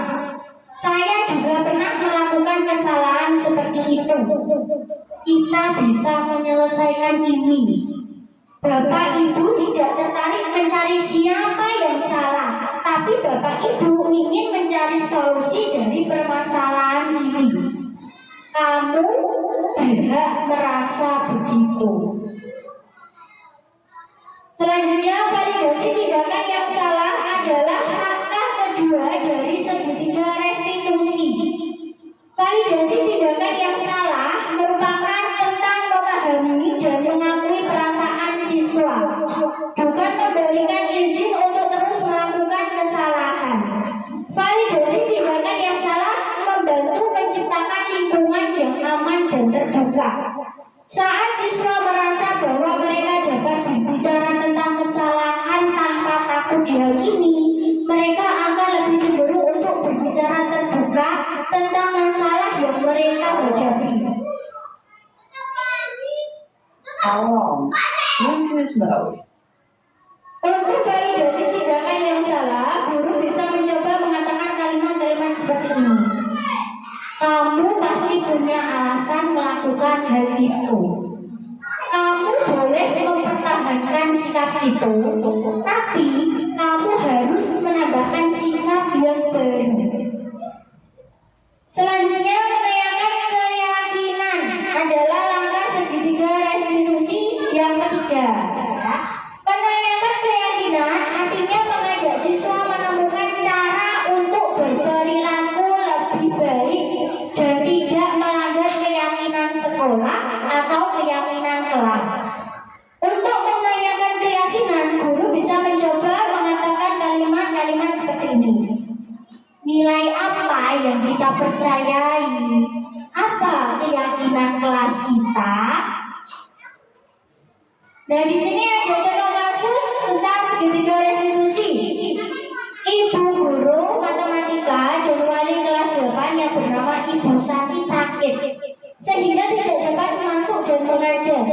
Saya juga pernah melakukan kesalahan seperti itu. Kita bisa menyelesaikan ini. Bapak Ibu tidak tertarik mencari siapa yang salah, tapi Bapak Ibu ingin mencari solusi dari permasalahan ini. Kamu berhak merasa begitu. Selanjutnya, validasi tindakan yang salah adalah langkah kedua dari segitiga restitusi. Validasi tindakan yang salah merupakan tentang memahami dan mengakui perasaan siswa, bukan memberikan izin untuk terus melakukan kesalahan. Validasi tindakan yang salah membantu menciptakan lingkungan yang aman dan terbuka. Saat siswa merasa bahwa mereka dapat berbicara tentang kesalahan tanpa takut dihakimi, mereka akan lebih cenderung untuk berbicara terbuka tentang masalah yang mereka hadapi. How long? Bluetooth mode. Untuk validasi tindakan yang salah, guru bisa mencoba mengatakan kalimat-kalimat seperti ini. Kamu pasti punya alasan melakukan hal itu. Kamu boleh mempertahankan sikap itu, tapi kamu harus menambahkan sikap yang baru. Selanjutnya, menanyakan keyakinan adalah langkah segitiga restitusi yang ketiga. Menanyakan keyakinan artinya mengajak siswa menemukan cara untuk berperilaku lebih baik dan tidak melanggar keyakinan sekolah atau keyakinan kelas. Untuk menanyakan keyakinan, guru bisa mencoba mengatakan kalimat-kalimat seperti ini. Nilai apa yang kita percayai. Apa keyakinan kelas kita? Nah, di sini ada contoh kasus tentang segitiga restitusi. Ibu guru matematika Januari kelas 8 yang bernama Ibu Santi sakit sehingga tidak dapat masuk dan mengajar.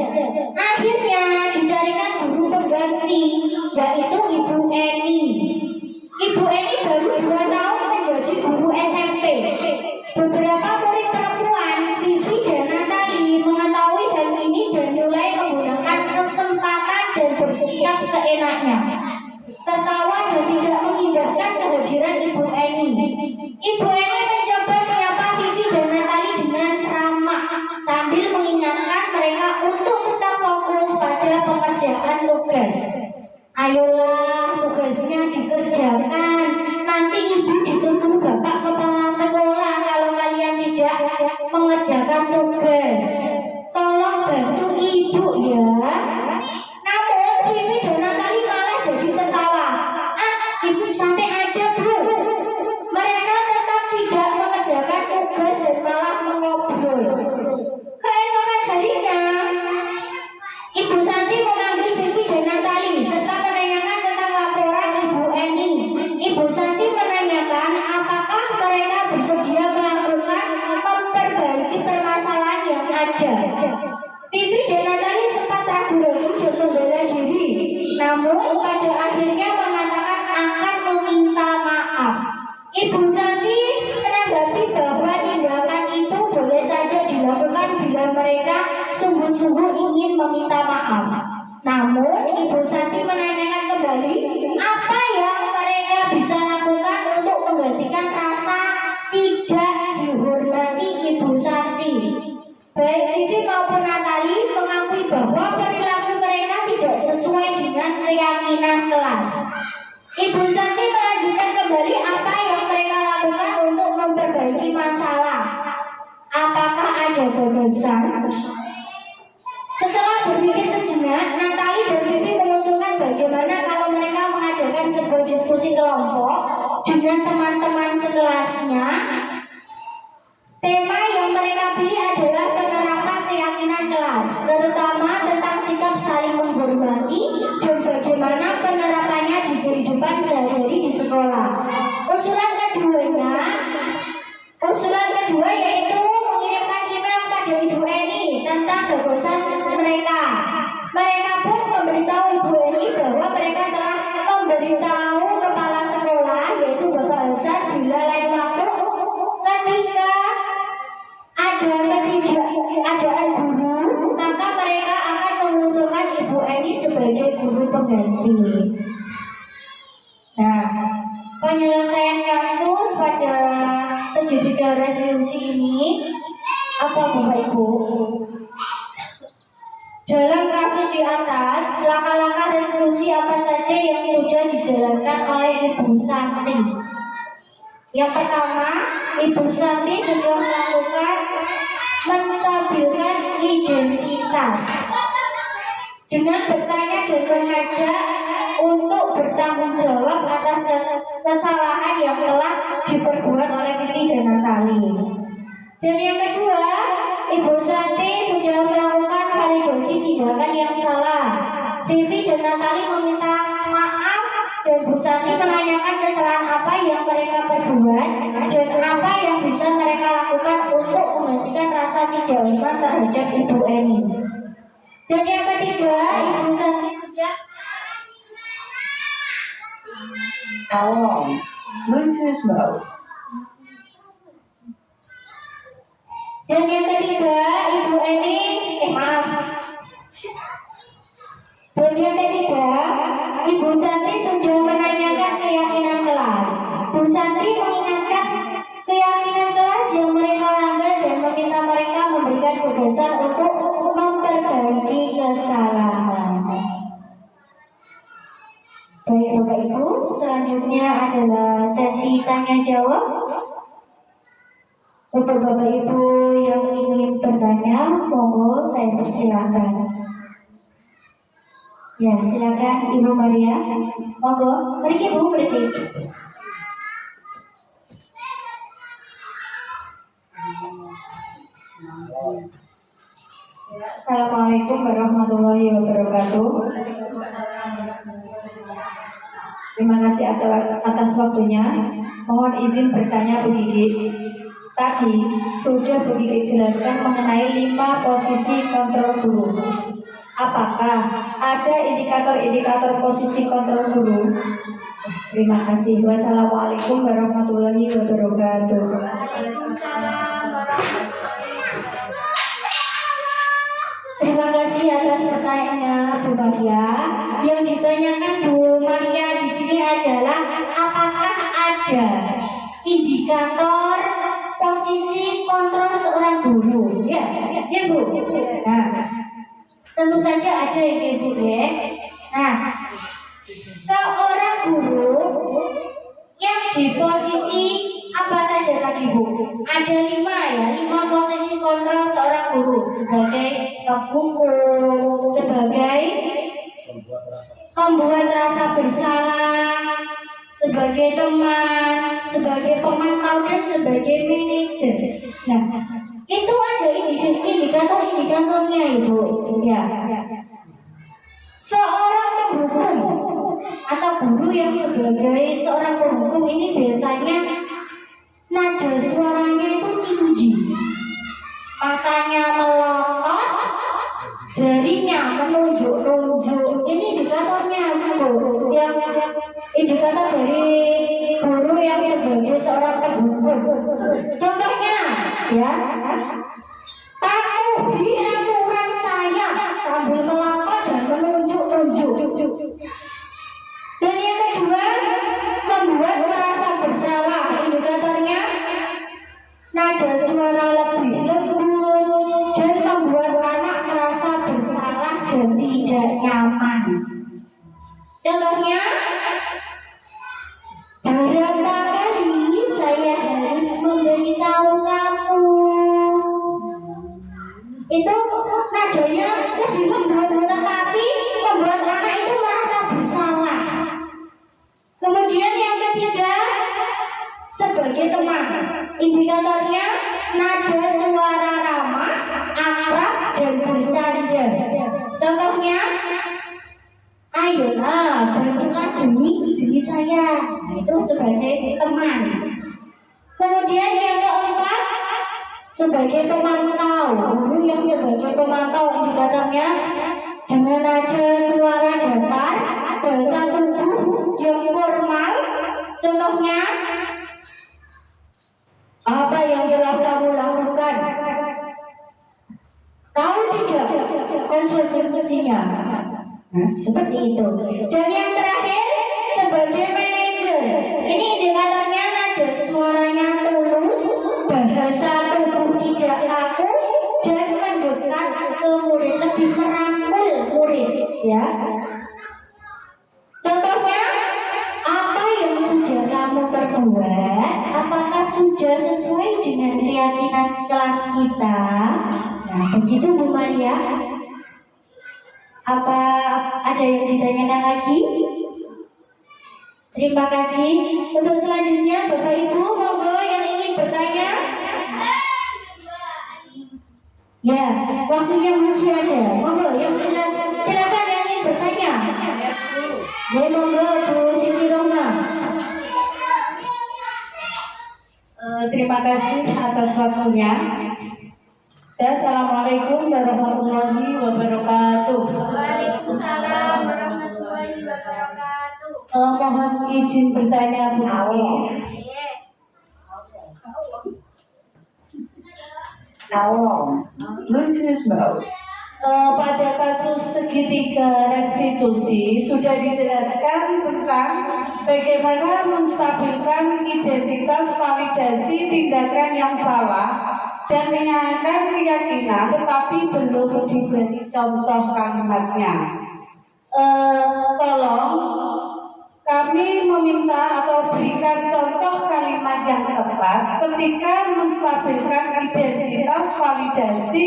Akhirnya dicarikan guru pengganti, yaitu Ibu Eni. Ibu Eni baru 2 tahun menjadi guru SMP. Beberapa murid perempuan, Vivi dan Natali, mengetahui hal ini dan mulai menggunakan kesempatan dan bersikap seenaknya. Tertawa dan tidak mengindahkan kehadiran Ibu Eni. Ibu Eni mencoba menyapa Vivi dan Natali dengan ramah sambil mengingatkan mereka untuk tetap fokus pada pengerjaan tugas. Ayolah, tugasnya dikerjakan. Nanti ibu dituntut bapak kepala sekolah kalau kalian tidak mengerjakan tugas. Tolong bantu ibu ya. Namun Vivi dan Natali malah jadi tertawa. Ibu santai aja bu. Mereka tetap tidak mengerjakan tugas dan malah mengobrol. Keesokan harinya, Ibu Santi memanggil Vivi dan Natali serta menanyakan tentang laporan Ibu Eni. Ibu Santi menanyakan apakah mereka bersedia melakukan memperbaiki permasalahan yang ada. Vivi dan Natali sempat ragu-ragu dan membela diri, namun pada akhirnya mengatakan akan meminta maaf. Ibu Santi menanggapi bahwa tindakan itu boleh saja dilakukan bila mereka sungguh-sungguh ingin meminta maaf. Namun Ibu Santi menanyakan kembali apa yang mereka bisa lakukan untuk menggantikan rasa tidak dihormati Ibu Santi. Baik Vivi maupun Natali mengakui bahwa perilaku mereka tidak sesuai dengan keyakinan kelas. Ibu Santi melanjutkan kembali apa yang mereka lakukan untuk memperbaiki masalah. Apakah ada gagasan? Setelah berpikir sejenak, Natali dan Vivi mengusulkan bagaimana kalau mereka mengadakan sebuah diskusi kelompok dengan teman-teman sekelasnya. Tema yang mereka pilih adalah penerapan keyakinan kelas, terutama tentang sikap saling menghormati dan bagaimana penerapannya di kehidupan sehari-hari di sekolah. Usulan kedua yaitu mengirimkan email pada Ibu Eni tentang gagasan mereka. Mereka pun memberitahu Ibu Eni bahwa mereka telah memberitahu kepala sekolah yaitu Bapak Hasan bila lain waktu ketika ada ketidakadaan guru, maka mereka akan mengusulkan Ibu Eni sebagai guru pengganti. Nah, penyelesaian kasus pada segitiga resolusi ini apa Bapak Ibu? Dalam kasus di atas, langkah-langkah resolusi apa saja yang sudah dijalankan oleh Ibu Santi? Yang pertama, Ibu Santi sudah melakukan menstabilkan identitas dengan bertanya dan mengajak untuk bertanggung jawab atas kesalahan yang telah diperbuat oleh Vivi dan Natali. Dan yang kedua, Ibu Santi sudah melakukan validasi tindakan yang salah. Vivi dan Natali meminta maaf dan Bu Santi menanyakan kesalahan apa yang mereka perbuat dan apa yang bisa mereka lakukan untuk menggantikan rasa tidak hormat terhadap Ibu Eni. Dan yang ketiga, Ibu Santi sudah How long? Bluetooth mode. Dan yang ketiga, Ibu Eni, Dan yang ketiga, Ibu Santi sudah menanyakan keyakinan kelas. Bu Santi mengingatkan keyakinan kelas yang mereka langgar dan meminta mereka memberikan gagasan untuk memperbaiki kesalahan. Baik Bapak Ibu, selanjutnya adalah sesi tanya jawab. Untuk Bapak Ibu yang ingin bertanya, monggo saya persilakan. Ya, silakan Ibu Maria. Monggo, mari Ibu, mari. Assalamualaikum warahmatullahi wabarakatuh. Terima kasih atas waktunya. Mohon izin bertanya Bu Gigi. Tadi sudah Bu Gigi jelaskan mengenai 5 posisi kontrol guru. Apakah ada indikator-indikator posisi kontrol guru? Terima kasih. Wassalamualaikum warahmatullahi wabarakatuh. Terima kasih atas pertanyaannya Bu Maria. Yang ditanyakan Bu Maria di sini adalah apakah ada indikator posisi kontrol seorang guru? Ya Bu. Nah, tentu saja ada ya Bu ya. Nah, seorang guru yang di posisi apa saja tadi Bu? Ada 5 posisi kontrol seorang guru, sebagai buku, sebagai membuat rasa bersalah, sebagai teman, sebagai pemantau dan sebagai manajer. Nah, itu ada indikator-indikatornya Ibu. Ya. Seorang penghukum atau guru yang sebagai seorang penghukum ini biasanya nada suaranya itu tinggi, matanya melotot, jarinya menunjuk-nunjuk. Ini indikatornya Bu. Yang indikator dari guru yang sebagai seorang penghukum. Contohnya ya, patuhi aturan saya sambil melotot dan menunjuk-nunjuk. Dan yang kedua, membuat merasa bersalah. Indikatornya nada suara lebih lembut dan membuat anak merasa bersalah dan tidak nyaman. Contohnya, berapa kali saya harus memberitahu kamu? Itu nadanya lebih lembut, tetapi membuat anak itu merasa bersalah. Kemudian yang ketiga, sebagai teman, indikatornya nada suara ramah, akrab dan bercanda. Contohnya, ayolah bantulah demi saya. Nah, itu sebagai teman. Kemudian yang keempat, sebagai pemantau, guru yang sebagai pemantau, indikatornya dengan nada suara datar, bahasa tubuh yang formal. Contohnya, apa yang telah kamu lakukan? Tahu tidak konsekuensinya? Nah, seperti itu. Dan yang terakhir, sebagai manajer, ini indikatornya nada suaranya tulus, bahasa tubuh tidak kaku, dan mendekat ke murid, lebih merangkul murid. Ya. Contohnya, apa yang sudah kamu perbuat? Apakah sudah sesuai dengan keyakinan kelas kita? Nah, begitu Bu Maria. Apa ada yang ditanyakan lagi? Terima kasih. Untuk selanjutnya, Bapak Ibu, monggo yang ingin bertanya. Ya, waktunya masih ada. Monggo yang silakan yang ingin bertanya. Ya, monggo Bu Siti Roma. Terima kasih atas waktunya. Assalamualaikum warahmatullahi wabarakatuh. Waalaikumsalam warahmatullahi wabarakatuh. Mohon izin bertanya Bu Awi. Now, Bluetooth mode. Pada kasus segitiga restitusi sudah dijelaskan tentang bagaimana menstabilkan identitas validasi tindakan yang salah dan menyayangkan keyakinan tetapi belum diberi contoh kalimatnya. Tolong kami meminta atau berikan contoh kalimat yang tepat ketika menstabilkan identitas validasi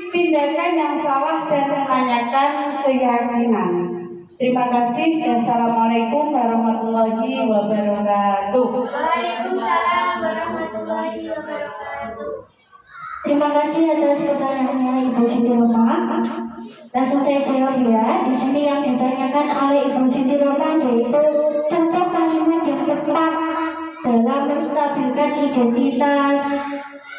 tindakan yang salah dan menanyakan keyakinan. Terima kasih. Assalamualaikum warahmatullahi wabarakatuh. Waalaikumsalam warahmatullahi wabarakatuh. Terima kasih atas pertanyaannya Ibu Siti Roma. Langsung saya jawab ya. Di sini yang ditanyakan oleh Ibu Siti Roma yaitu contoh kalimat yang tepat dalam menstabilkan identitas,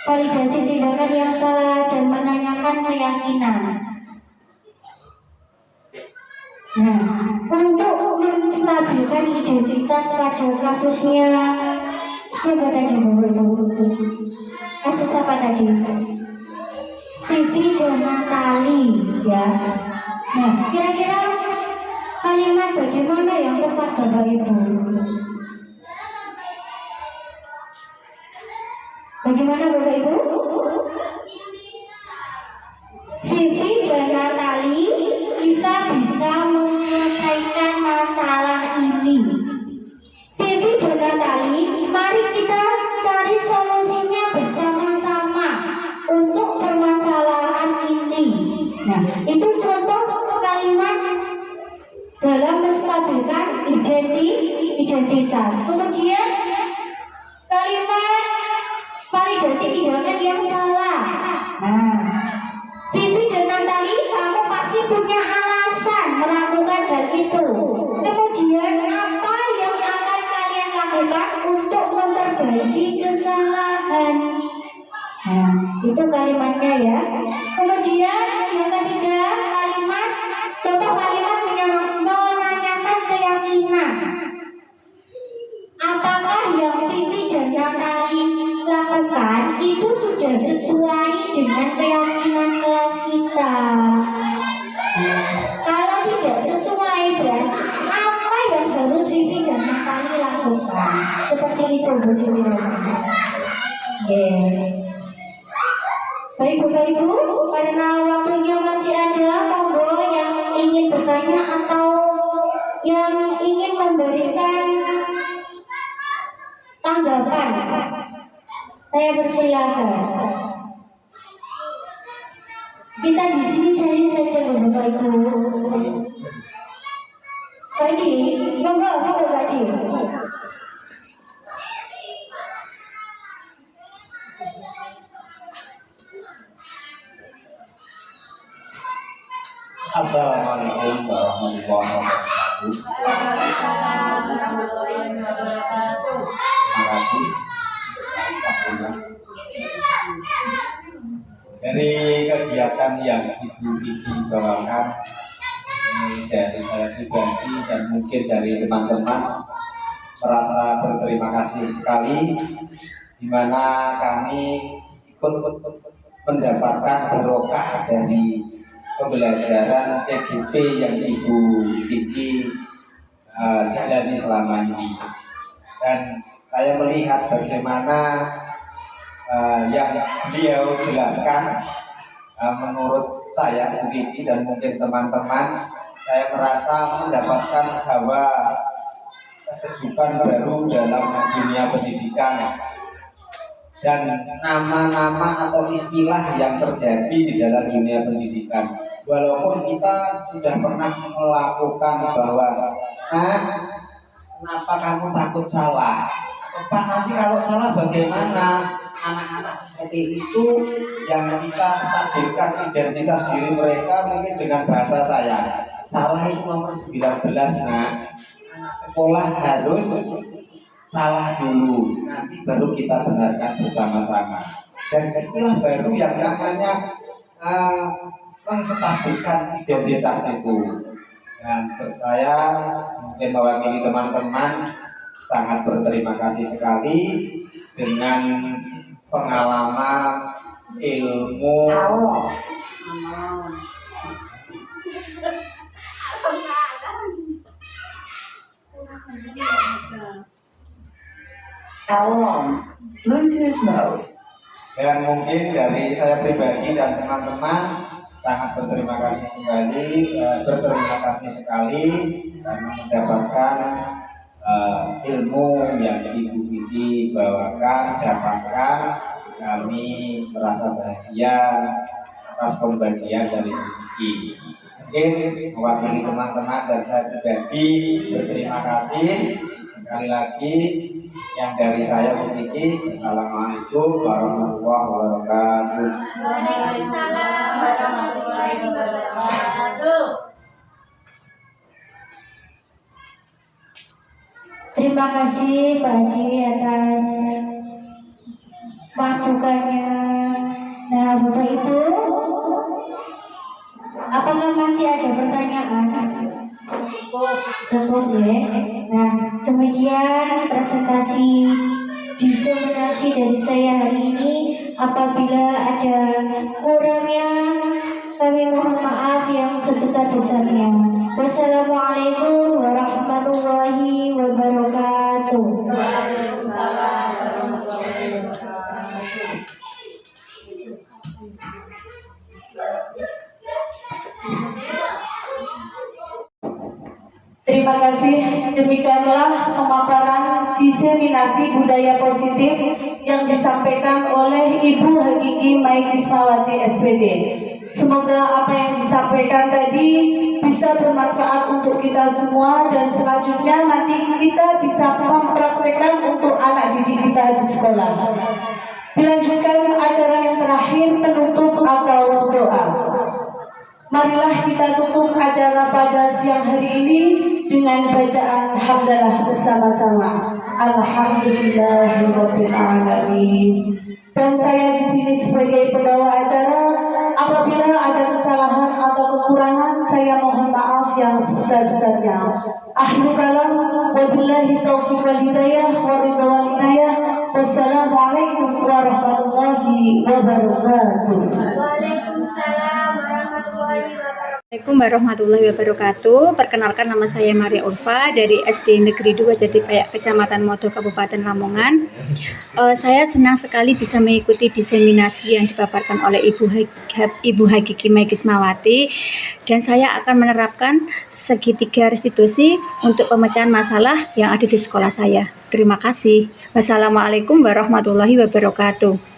validasi tindakan yang salah, dan menanyakan keyakinan. Nah, untuk menstabilkan identitas pada kasusnya, coba tadi kasus apa tadi? Vivi dan Natali, ya. Nah, kira-kira kalimat bagaimana yang tepat Bapak Ibu? Bagaimana Bapak Ibu? Vivi dan Natali, kita bisa menyelesaikan masalah ini. Vivi dan Natali, mari kita cari solusinya bersama-sama untuk permasalahan ini. Nah, itu contoh kalimat dalam menstabilkan identitas. Kemudian kalimat validasi tindakan yang salah. Nah, Vivi dan Natali, kamu pasti punya alasan melakukan hal itu. Kemudian apa yang akan kalian lakukan untuk memperbaiki kesalahan? Nah, itu kalimatnya ya. Kemudian yang ketiga, kalimat contoh kalimat menanyakan keyakinan. Apakah yang Vivi dan Natali lakukan itu sudah sesuai dengan keyakinan kelas kita? Kalau tidak sesuai, berarti apa yang harus Vivi dan Natali lakukan? Seperti itu, Bu Siti. Baik Bapak Ibu, karena waktunya masih ada, monggo yang ingin bertanya atau yang ingin memberikan tanggapan, saya persilakan. Kita di sini sharing saja Bapak Ibu. Tadi, monggo tadi. Assalamualaikum warahmatullahi wabarakatuh. Terima kasih. Dari kegiatan yang Ibu Kiki bawakan, ini dari saya pribadi dan mungkin dari teman-teman merasa berterima kasih sekali, di mana kami ikut mendapatkan berkah dari pembelajaran TGP yang Ibu Kiki jalani selama ini. Dan saya melihat bagaimana yang beliau jelaskan, menurut saya Ibu Kiki dan mungkin teman-teman, saya merasa mendapatkan hawa kesejukan baru dalam dunia pendidikan. Dan nama-nama atau istilah yang terjadi di dalam dunia pendidikan, walaupun kita sudah pernah melakukan bahwa kenapa kamu takut salah, atau Pak nanti kalau salah bagaimana, anak-anak seperti itu yang kita stabilkan identitas diri mereka mungkin dengan bahasa saya, salah itu nomor 19 anak sekolah harus salah dulu, nanti baru kita benarkan bersama-sama. Dan istilah baru yang namanya menstabilkan identitas itu. Dan untuk saya mungkin mewakili teman-teman sangat berterima kasih sekali dengan pengalaman ilmu Bluetooth mode. Dan mungkin dari saya pribadi dan teman-teman sangat berterima kasih kembali, berterima kasih sekali karena mendapatkan ilmu yang Ibu Kiki bawakan, dapatkan. Kami merasa bahagia atas pembagian dari Ibu Kiki. Mungkin mewakili teman-teman dan saya pribadi berterima kasih sekali lagi. Yang dari saya Bukiki, Assalamualaikum warahmatullahi wabarakatuh. Waalaikumsalam warahmatullahi wabarakatuh. Terima kasih Pak Haji atas masukannya. Nah, Bapak Ibu, apakah masih ada pertanyaan? Cukup ya. Nah, demikian presentasi diseminasi dari saya hari ini. Apabila ada kurangnya, kami mohon maaf yang sebesar-besarnya. Wassalamualaikum warahmatullahi wabarakatuh. Waalaikumsalam warahmatullahi wabarakatuh. Terima kasih. Demikianlah pemaparan diseminasi budaya positif yang disampaikan oleh Ibu Hakiki Mai Ismawati SPD. Semoga apa yang disampaikan tadi bisa bermanfaat untuk kita semua dan selanjutnya nanti kita bisa mempraktekkan untuk anak didik kita di sekolah. Dilanjutkan acara yang terakhir, penutup atau doa. Marilah kita tutup acara pada siang hari ini dengan bacaan hamdalah bersama-sama. Alhamdulillahirabbil alamin. Dan saya di sini sebagai pembawa acara, apabila ada kesalahan atau kekurangan, saya mohon maaf yang sebesar-besarnya. Akhirul kalam, wabillahi taufiq wal hidayah, wa ridha wal inayah. Wassalamualaikum warahmatullahi wabarakatuh. Waalaikumsalam warahmatullahi wabarakatuh. Assalamualaikum warahmatullahi wabarakatuh. Perkenalkan, nama saya Maria Ulfa dari SD Negeri 2 Jatipayak, Kecamatan Modo, Kabupaten Lamongan. Saya senang sekali bisa mengikuti diseminasi yang dipaparkan oleh Ibu Hakiki Mai Ismawati, dan saya akan menerapkan segitiga restitusi untuk pemecahan masalah yang ada di sekolah saya. Terima kasih. Wassalamualaikum warahmatullahi wabarakatuh.